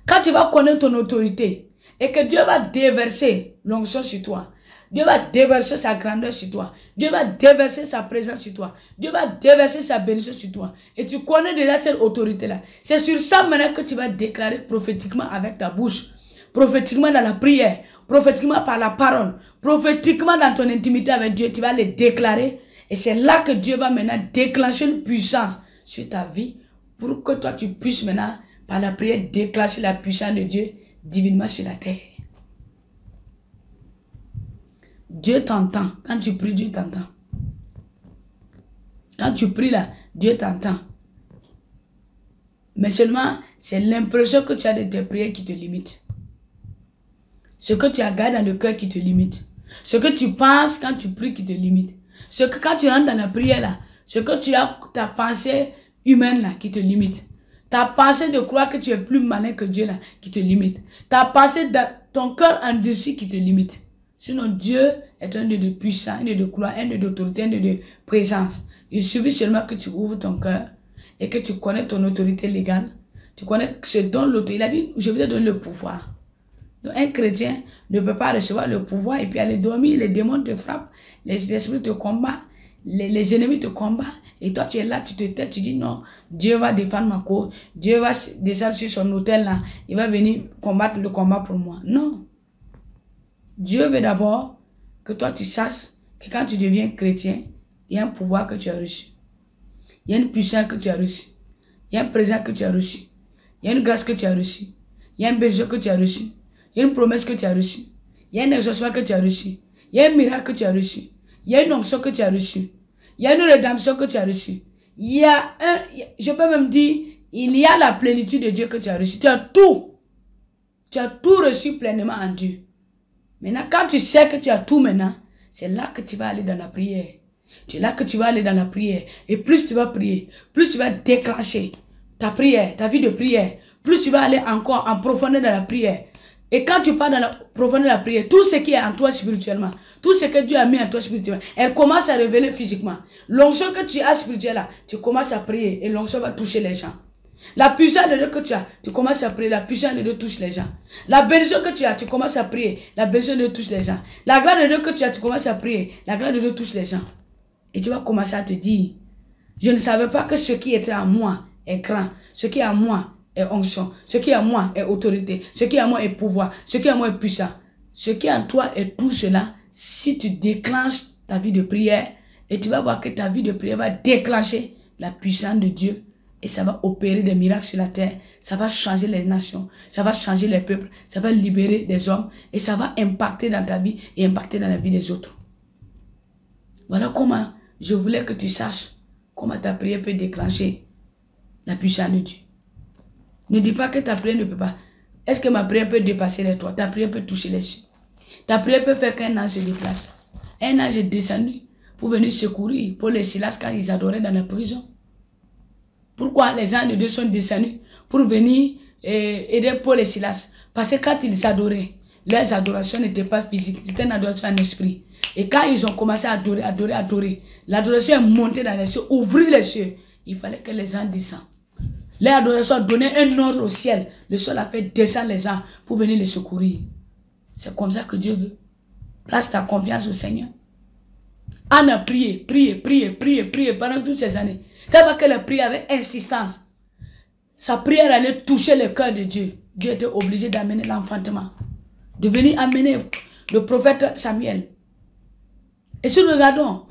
Quand tu vas connaître ton autorité et que Dieu va déverser l'onction sur toi, Dieu va déverser sa grandeur sur toi, Dieu va déverser sa présence sur toi, Dieu va déverser sa bénédiction sur toi. Et tu connais déjà cette autorité-là. C'est sur ça maintenant que tu vas déclarer prophétiquement avec ta bouche, prophétiquement dans la prière, prophétiquement par la parole, prophétiquement dans ton intimité avec Dieu, tu vas les déclarer. Et c'est là que Dieu va maintenant déclencher une puissance sur ta vie pour que toi tu puisses maintenant, par la prière, déclencher la puissance de Dieu divinement sur la terre. Dieu t'entend. Quand tu pries, Dieu t'entend. Quand tu pries là, Dieu t'entend. Mais seulement, c'est l'impression que tu as de tes prières qui te limite. Ce que tu as gardé dans le cœur qui te limite. Ce que tu penses quand tu pries qui te limite. Ce que quand tu rentres dans la prière là, ce que tu as, ta pensée humaine là, qui te limite. Ta pensée de croire que tu es plus malin que Dieu là, qui te limite. Ta pensée de ton cœur endurci qui te limite. Sinon, Dieu est un Dieu de puissance, un Dieu de gloire, un Dieu d'autorité, un Dieu de présence. Il suffit seulement que tu ouvres ton cœur et que tu connais ton autorité légale. Tu connais ce dont l'autorité. Il a dit, je vais te donner le pouvoir. Donc, un chrétien ne peut pas recevoir le pouvoir et puis aller dormir, les démons te frappent, les esprits te combattent, les ennemis te combattent. Et toi, tu es là, tu te tais, tu dis non, Dieu va défendre ma cause, Dieu va descendre sur son autel là, il va venir combattre le combat pour moi. Non. Dieu veut d'abord que toi tu saches que quand tu deviens chrétien, il y a un pouvoir que tu as reçu. Il y a une puissance que tu as reçue. Il y a un présent que tu as reçu. Il y a une grâce que tu as reçue. Il y a un berger que tu as reçu. Il y a une promesse que tu as reçue. Il y a un exaucement que tu as reçu. Il y a un miracle que tu as reçu. Il y a une onction que tu as reçue. Il y a une rédemption que tu as reçue. Il y a un, je peux même dire, il y a la plénitude de Dieu que tu as reçu. Tu as tout. Tu as tout reçu pleinement en Dieu. Maintenant, quand tu sais que tu as tout maintenant, c'est là que tu vas aller dans la prière. C'est là que tu vas aller dans la prière. Et plus tu vas prier, plus tu vas déclencher ta prière, ta vie de prière, plus tu vas aller encore en profondeur dans la prière. Et quand tu pars dans la profondeur de la prière, tout ce qui est en toi spirituellement, tout ce que Dieu a mis en toi spirituellement, elle commence à révéler physiquement. L'onction que tu as spirituellement, tu commences à prier et l'onction va toucher les gens. La puissance de Dieu que tu as, tu commences à prier, la puissance de Dieu touche les gens. La bénédiction que tu as, tu commences à prier, la bénédiction de Dieu touche les gens. La grâce de Dieu que tu as, tu commences à prier, la grâce de Dieu touche les gens. Et tu vas commencer à te dire, je ne savais pas que ce qui était en moi est grand, ce qui est en moi est onction, ce qui est en moi est autorité, ce qui est en moi est pouvoir, ce qui est en moi est puissant. Ce qui est en toi est tout cela si tu déclenches ta vie de prière et tu vas voir que ta vie de prière va déclencher la puissance de Dieu et ça va opérer des miracles sur la terre, ça va changer les nations, ça va changer les peuples, ça va libérer des hommes et ça va impacter dans ta vie et impacter dans la vie des autres. Voilà comment je voulais que tu saches comment ta prière peut déclencher la puissance de Dieu. Ne dis pas que ta prière ne peut pas. Est-ce que ma prière peut dépasser les toits? Ta prière peut toucher les cieux. Ta prière peut faire qu'un ange se déplace. Un ange est descendu pour venir secourir pour les Silas quand ils adoraient dans la prison. Pourquoi les anges de Dieu sont descendus pour venir aider Paul et Silas? Parce que quand ils adoraient, leurs adorations n'étaient pas physiques, c'était une adoration en esprit. Et quand ils ont commencé à adorer, l'adoration est montée dans les cieux, ouvrir les cieux. Il fallait que les anges descendent. L'adoration donnait un ordre au ciel. Le ciel a fait descendre les anges pour venir les secourir. C'est comme ça que Dieu veut. Place ta confiance au Seigneur. Anne a prié pendant toutes ces années. Tellement qu'elle a prié avec insistance. Sa prière allait toucher le cœur de Dieu. Dieu était obligé d'amener l'enfantement. De venir amener le prophète Samuel. Et si nous regardons,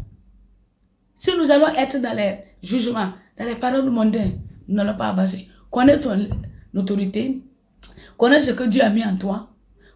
si nous allons être dans les jugements, dans les paroles mondaines, nous n'allons pas avancer. Connais ton autorité. Connais ce que Dieu a mis en toi.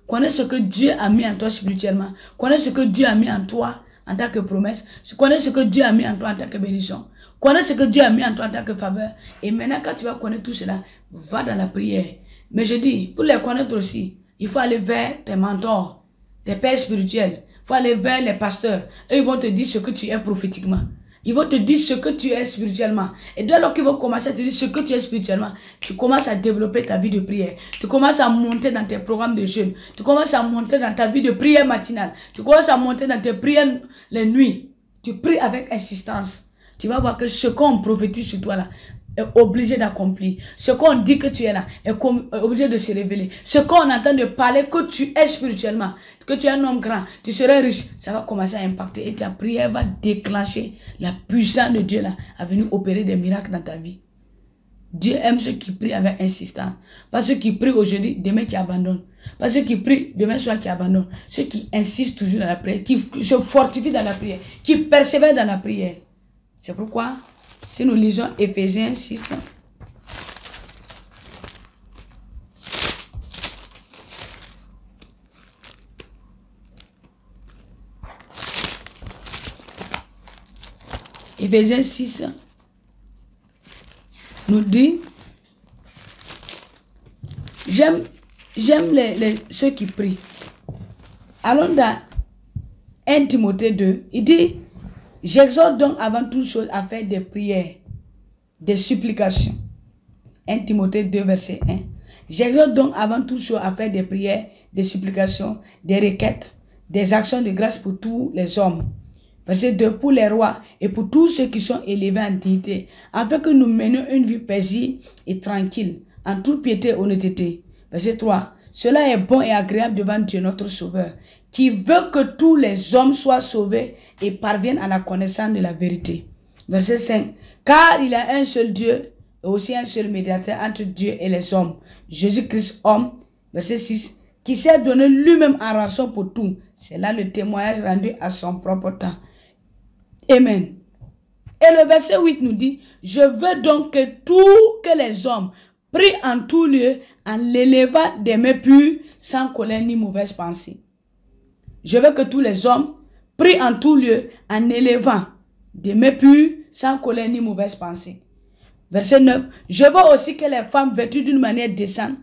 Connais ce que Dieu a mis en toi spirituellement. Connais ce que Dieu a mis en toi en tant que promesse. Connais ce que Dieu a mis en toi en tant que bénédiction. Connais ce que Dieu a mis en toi en tant que faveur. Et maintenant, quand tu vas connaître tout cela, va dans la prière. Mais je dis, pour les connaître aussi, il faut aller vers tes mentors, tes pères spirituels. Il faut aller vers les pasteurs. Et ils vont te dire ce que tu es prophétiquement. Ils vont te dire ce que tu es spirituellement. Et dès lors qu'ils vont commencer à te dire ce que tu es spirituellement, tu commences à développer ta vie de prière. Tu commences à monter dans tes programmes de jeûne. Tu commences à monter dans ta vie de prière matinale. Tu commences à monter dans tes prières les nuits. Tu pries avec insistance. Tu vas voir que ce qu'on prophétise sur toi là est obligé d'accomplir. Ce qu'on dit que tu es là est obligé de se révéler. Ce qu'on entend de parler que tu es spirituellement, que tu es un homme grand, tu seras riche, ça va commencer à impacter et ta prière va déclencher la puissance de Dieu là à venir opérer des miracles dans ta vie. Dieu aime ceux qui prient avec insistance. Pas ceux qui prient aujourd'hui, demain qui abandonnent. Pas ceux qui prient demain soir qui abandonnent. Ceux qui insistent toujours dans la prière, qui se fortifient dans la prière, qui persévèrent dans la prière. C'est pourquoi, si nous lisons Éphésiens 6, Éphésiens 6 nous dit, j'aime ceux qui prient. Allons dans 1 Timothée 2, il dit, j'exhorte donc avant toute chose à faire des prières, des supplications. 1 Timothée 2, verset 1. J'exhorte donc avant toute chose à faire des prières, des supplications, des requêtes, des actions de grâce pour tous les hommes. Verset 2, pour les rois et pour tous ceux qui sont élevés en dignité, afin que nous menions une vie paisible et tranquille, en toute piété et honnêteté. Verset 3, cela est bon et agréable devant Dieu notre Sauveur, qui veut que tous les hommes soient sauvés et parviennent à la connaissance de la vérité. Verset 5. Car il y a un seul Dieu et aussi un seul médiateur entre Dieu et les hommes, Jésus-Christ homme. Verset 6. Qui s'est donné lui-même en rançon pour tout. C'est là le témoignage rendu à son propre temps. Amen. Et le verset 8 nous dit, je veux donc que les hommes prient en tout lieu en l'élevant des mains pures, sans colère ni mauvaise pensée. Je veux que tous les hommes prient en tout lieu en élevant des mains pures, sans colère ni mauvaise pensée. Verset 9. Je veux aussi que les femmes vêtues d'une manière décente,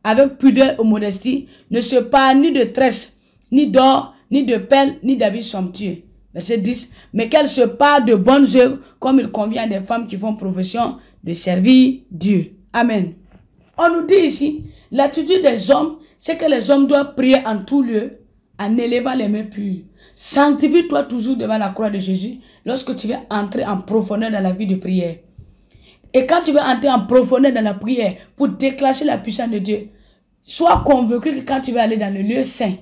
avec pudeur et modestie, ne se parent ni de tresses, ni d'or, ni de perles, ni d'habits somptueux. Verset 10. Mais qu'elles se parent de bonnes œuvres, comme il convient à des femmes qui font profession de servir Dieu. Amen. On nous dit ici, l'attitude des hommes, c'est que les hommes doivent prier en tout lieu, en élevant les mains pures. Sanctifie-toi toujours devant la croix de Jésus, lorsque tu vas entrer en profondeur dans la vie de prière. Et quand tu vas entrer en profondeur dans la prière, pour déclencher la puissance de Dieu, sois convaincu que quand tu vas aller dans le lieu saint,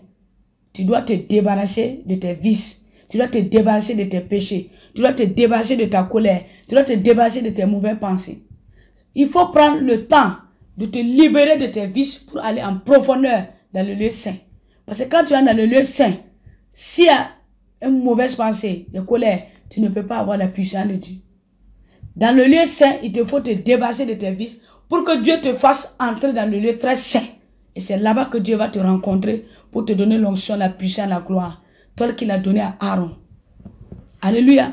tu dois te débarrasser de tes vices. Tu dois te débarrasser de tes péchés. Tu dois te débarrasser de ta colère. Tu dois te débarrasser de tes mauvaises pensées. Il faut prendre le temps de te libérer de tes vices pour aller en profondeur dans le lieu saint. Parce que quand tu es dans le lieu saint, s'il y a une mauvaise pensée, de colère, tu ne peux pas avoir la puissance de Dieu. Dans le lieu saint, il te faut te débarrasser de tes vices pour que Dieu te fasse entrer dans le lieu très saint. Et c'est là-bas que Dieu va te rencontrer pour te donner l'onction, la puissance, la gloire, tel qu'il a donné à Aaron. Alléluia.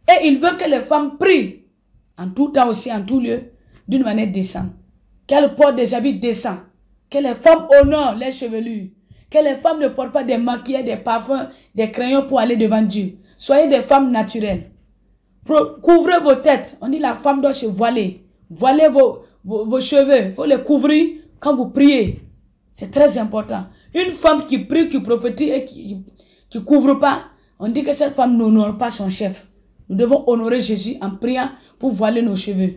Et il veut que les femmes prient en tout temps aussi, en tout lieu, d'une manière décente. Qu'elles portent des habits décents. Que les femmes honorent les chevelures. Que les femmes ne portent pas des maquillages, des parfums, des crayons pour aller devant Dieu. Soyez des femmes naturelles. Couvrez vos têtes. On dit la femme doit se voiler. Voilez vos cheveux. Il faut les couvrir quand vous priez. C'est très important. Une femme qui prie, qui prophétise et qui ne couvre pas, on dit que cette femme n'honore pas son chef. Nous devons honorer Jésus en priant pour voiler nos cheveux.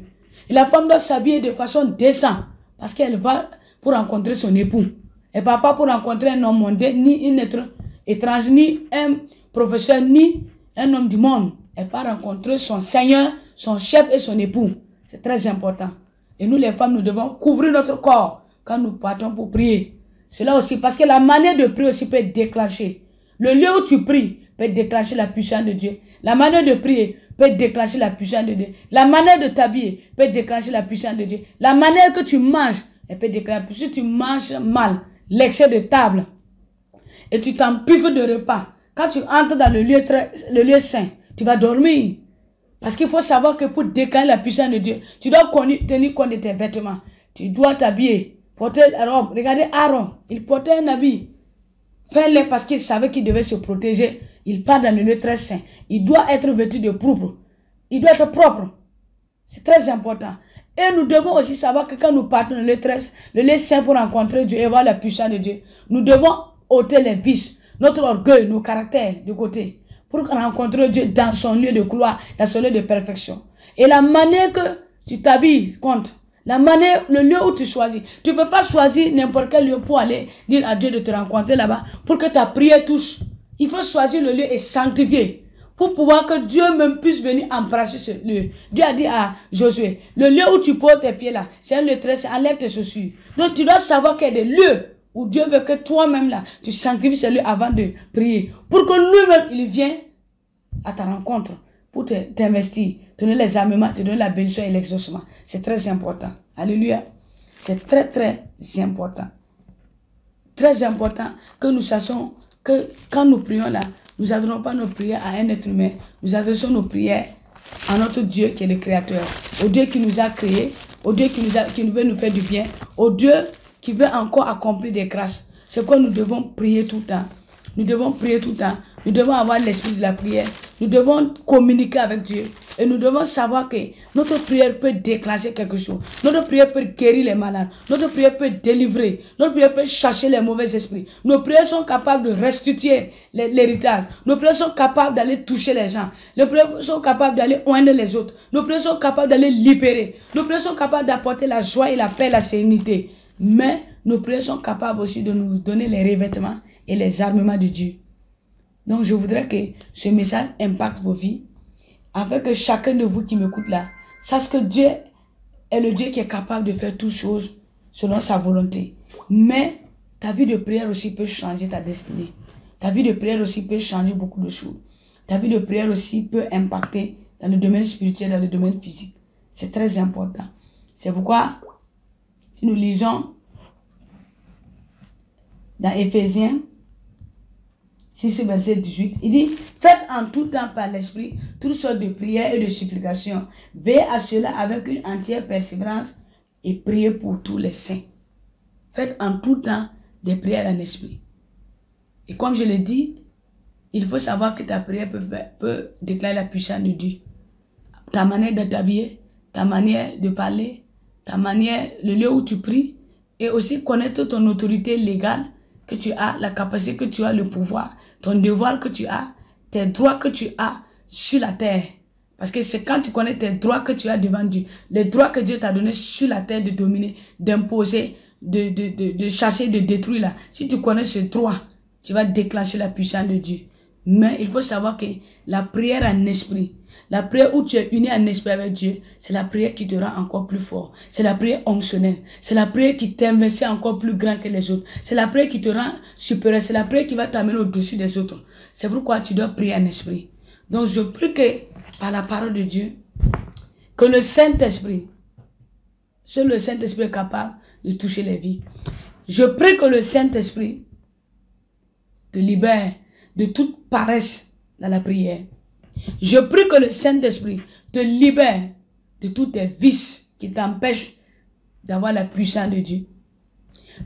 Et la femme doit s'habiller de façon décente parce qu'elle va pour rencontrer son époux. Elle ne va pas pour rencontrer un homme mondain, ni un être étranger, ni un professeur, ni un homme du monde. Elle va rencontrer son Seigneur, son chef et son époux. C'est très important. Et nous les femmes, nous devons couvrir notre corps quand nous partons pour prier. Cela aussi, parce que la manière de prier aussi peut être déclenchée. Le lieu où tu pries peut déclencher la puissance de Dieu. La manière de prier peut déclencher la puissance de Dieu. La manière de t'habiller peut déclencher la puissance de Dieu. La manière que tu manges, elle peut déclencher. Si tu manges mal, l'excès de table, et tu t'empiffes de repas, quand tu entres dans le lieu saint, tu vas dormir. Parce qu'il faut savoir que pour déclencher la puissance de Dieu, tu dois tenir compte de tes vêtements. Tu dois t'habiller, porter la robe. Regardez Aaron, il portait un habit. Fais-le parce qu'il savait qu'il devait se protéger. Il part dans le lieu très saint. Il doit être vêtu de pourpre. Il doit être propre. C'est très important. Et nous devons aussi savoir que quand nous partons dans le lieu saint pour rencontrer Dieu et voir la puissance de Dieu, nous devons ôter les vices, notre orgueil, nos caractères de côté, pour rencontrer Dieu dans son lieu de gloire, dans son lieu de perfection. Et la manière que tu t'habilles compte. La manière, le lieu où tu choisis. Tu ne peux pas choisir n'importe quel lieu pour aller dire à Dieu de te rencontrer là-bas pour que ta prière touche. Il faut choisir le lieu et sanctifier pour pouvoir que Dieu même puisse venir embrasser ce lieu. Dieu a dit à Josué, le lieu où tu poses tes pieds là, c'est un lieu très saint, enlève tes chaussures. Donc tu dois savoir qu'il y a des lieux où Dieu veut que toi-même là, tu sanctifies ce lieu avant de prier. Pour que lui-même, il vienne à ta rencontre. Pour t'investir, te donner les armements, te donner la bénédiction et l'exaucement. C'est très important. Alléluia. C'est très, très important. Très important que nous sachions que quand nous prions là, nous n'adressons pas nos prières à un être humain. Nous adressons nos prières à notre Dieu qui est le Créateur. Au Dieu qui nous a créés, au Dieu qui veut nous faire du bien, au Dieu qui veut encore accomplir des grâces. C'est pourquoi nous devons prier tout le temps. Nous devons prier tout le temps. Nous devons avoir l'esprit de la prière. Nous devons communiquer avec Dieu. Et nous devons savoir que notre prière peut déclencher quelque chose. Notre prière peut guérir les malades. Notre prière peut délivrer. Notre prière peut chasser les mauvais esprits. Nos prières sont capables de restituer l'héritage. Nos prières sont capables d'aller toucher les gens. Nos prières sont capables d'aller oindre les autres. Nos prières sont capables d'aller libérer. Nos prières sont capables d'apporter la joie et la paix, la sérénité. Mais nos prières sont capables aussi de nous donner les revêtements et les armements de Dieu. Donc je voudrais que ce message impacte vos vies, afin que chacun de vous qui m'écoute là, sache que Dieu est le Dieu qui est capable de faire toutes choses selon sa volonté. Mais ta vie de prière aussi peut changer ta destinée. Ta vie de prière aussi peut changer beaucoup de choses. Ta vie de prière aussi peut impacter dans le domaine spirituel, dans le domaine physique. C'est très important. C'est pourquoi, si nous lisons dans Éphésiens 6, verset 18, il dit, faites en tout temps par l'esprit toutes sortes de prières et de supplications. Veillez à cela avec une entière persévérance et priez pour tous les saints. Faites en tout temps des prières en esprit. Et comme je l'ai dit, il faut savoir que ta prière peut déclarer la puissance de Dieu. Ta manière de t'habiller, ta manière de parler, ta manière, le lieu où tu pries, et aussi connaître ton autorité légale que tu as, la capacité que tu as, le pouvoir, ton devoir que tu as, tes droits que tu as sur la terre. Parce que c'est quand tu connais tes droits que tu as devant Dieu, les droits que Dieu t'a donnés sur la terre de dominer, d'imposer, de chasser, de détruire là. Si tu connais ce droit, tu vas déclencher la puissance de Dieu. Mais il faut savoir que la prière en esprit, la prière où tu es uni en esprit avec Dieu, c'est la prière qui te rend encore plus fort. C'est la prière onctionnelle. C'est la prière qui t'investit encore plus grand que les autres. C'est la prière qui te rend supérieur. C'est la prière qui va t'amener au-dessus des autres. C'est pourquoi tu dois prier en esprit. Donc je prie que par la parole de Dieu, que le Saint-Esprit, seul le Saint-Esprit est capable de toucher les vies. Je prie que le Saint-Esprit te libère de toute paresse dans la prière. Je prie que le Saint-Esprit te libère de tous tes vices qui t'empêchent d'avoir la puissance de Dieu.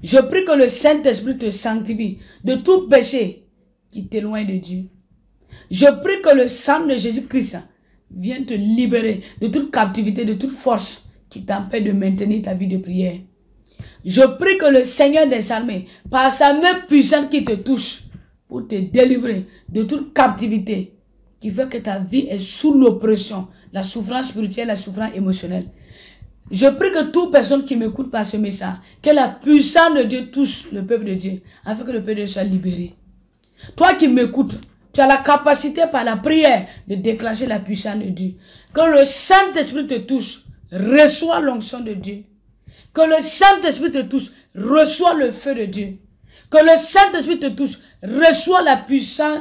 Je prie que le Saint-Esprit te sanctifie de tout péché qui t'éloigne de Dieu. Je prie que le sang de Jésus-Christ vienne te libérer de toute captivité, de toute force qui t'empêche de maintenir ta vie de prière. Je prie que le Seigneur des armées, par sa main puissante qui te touche, pour te délivrer de toute captivité qui fait que ta vie est sous l'oppression, la souffrance spirituelle, la souffrance émotionnelle. Je prie que toute personne qui m'écoute par ce message, que la puissance de Dieu touche le peuple de Dieu, afin que le peuple de Dieu soit libéré. Toi qui m'écoutes, tu as la capacité par la prière de déclencher la puissance de Dieu. Que le Saint-Esprit te touche, reçois l'onction de Dieu. Que le Saint-Esprit te touche, reçois le feu de Dieu. Que le Saint-Esprit te touche, reçois la puissance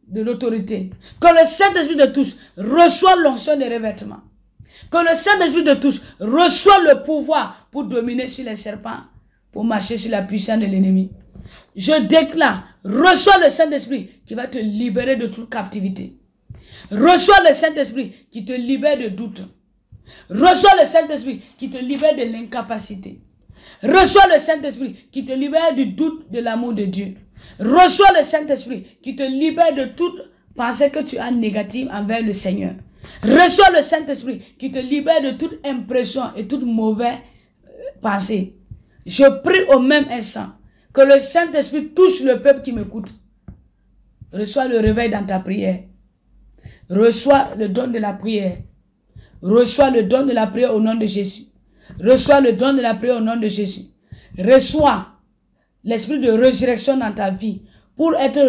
de l'autorité. Que le Saint-Esprit te touche, reçois l'onction des revêtements. Que le Saint-Esprit te touche, reçois le pouvoir pour dominer sur les serpents, pour marcher sur la puissance de l'ennemi. Je déclare, reçois le Saint-Esprit qui va te libérer de toute captivité. Reçois le Saint-Esprit qui te libère de doute. Reçois le Saint-Esprit qui te libère de l'incapacité. Reçois le Saint-Esprit qui te libère du doute de l'amour de Dieu. Reçois le Saint-Esprit qui te libère de toute pensée que tu as négative envers le Seigneur. Reçois le Saint-Esprit qui te libère de toute impression et toute mauvaise pensée. Je prie au même instant que le Saint-Esprit touche le peuple qui m'écoute. Reçois le réveil dans ta prière. Reçois le don de la prière. Reçois le don de la prière au nom de Jésus. Reçois le don de la prière au nom de Jésus. Reçois l'esprit de résurrection dans ta vie pour être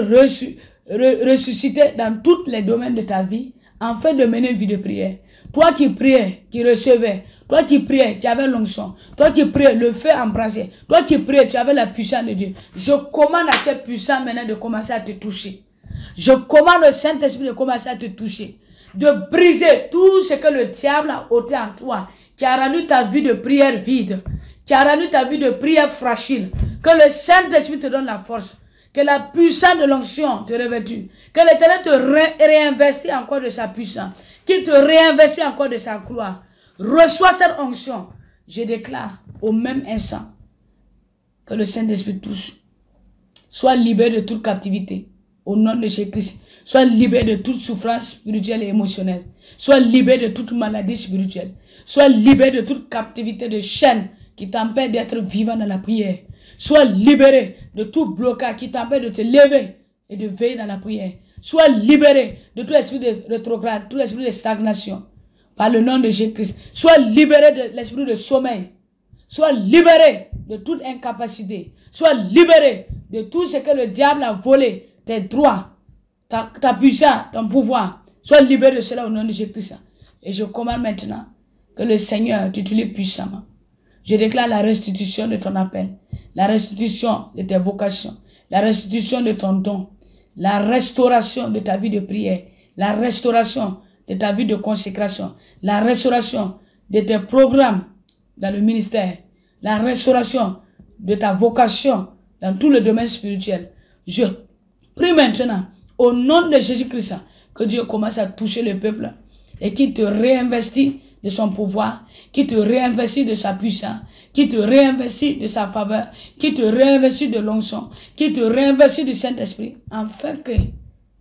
ressuscité dans tous les domaines de ta vie afin de mener une vie de prière. Toi qui priais, qui recevais, toi qui priais, qui avais l'onction, toi qui priais, le feu embrasé, toi qui priais, tu avais la puissance de Dieu. Je commande à cette puissance maintenant de commencer à te toucher. Je commande au Saint-Esprit de commencer à te toucher, de briser tout ce que le diable a ôté en toi, qui a rendu ta vie de prière vide, qui a rendu ta vie de prière fragile. Que le Saint-Esprit te donne la force, que la puissance de l'onction te revêtue, que l'Éternel te réinvestit encore de sa puissance, qu'il te réinvestit encore de sa gloire. Reçois cette onction. Je déclare au même instant que le Saint-Esprit touche. Sois libéré de toute captivité au nom de Jésus-Christ. Sois libéré de toute souffrance spirituelle et émotionnelle. Sois libéré de toute maladie spirituelle. Sois libéré de toute captivité de chaînes qui t'empêchent d'être vivant dans la prière. Sois libéré de tout blocage qui t'empêche de te lever et de veiller dans la prière. Sois libéré de tout esprit de rétrograde, tout esprit de stagnation. Par le nom de Jésus-Christ. Sois libéré de l'esprit de sommeil. Sois libéré de toute incapacité. Sois libéré de tout ce que le diable a volé. Tes droits, ta puissance, ton pouvoir. Sois libéré de cela au nom de Jésus-Christ. Et je commande maintenant que le Seigneur t'utilise puissamment. Je déclare la restitution de ton appel, la restitution de tes vocations, la restitution de ton don, la restauration de ta vie de prière, la restauration de ta vie de consécration, la restauration de tes programmes dans le ministère, la restauration de ta vocation dans tout le domaine spirituel. Je prie maintenant, au nom de Jésus-Christ, que Dieu commence à toucher le peuple et qu'il te réinvestit de son pouvoir, qui te réinvestit de sa puissance, qui te réinvestit de sa faveur, qui te réinvestit de l'onction, qui te réinvestit du Saint-Esprit, afin que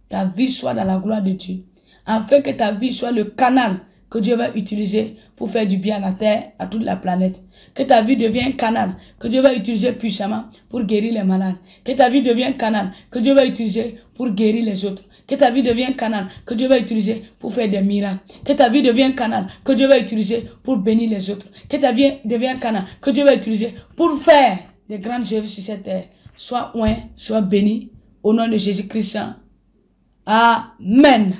ta vie soit dans la gloire de Dieu, afin que ta vie soit le canal que Dieu va utiliser pour faire du bien à la terre, à toute la planète. Que ta vie devienne un canal que Dieu va utiliser puissamment pour guérir les malades. Que ta vie devienne un canal que Dieu va utiliser pour guérir les autres. Que ta vie devienne un canal que Dieu va utiliser pour faire des miracles. Que ta vie devienne un canal que Dieu va utiliser pour bénir les autres. Que ta vie devienne un canal que Dieu va utiliser pour faire des grandes œuvres sur cette terre. Sois oint, sois béni au nom de Jésus-Christ. Amen.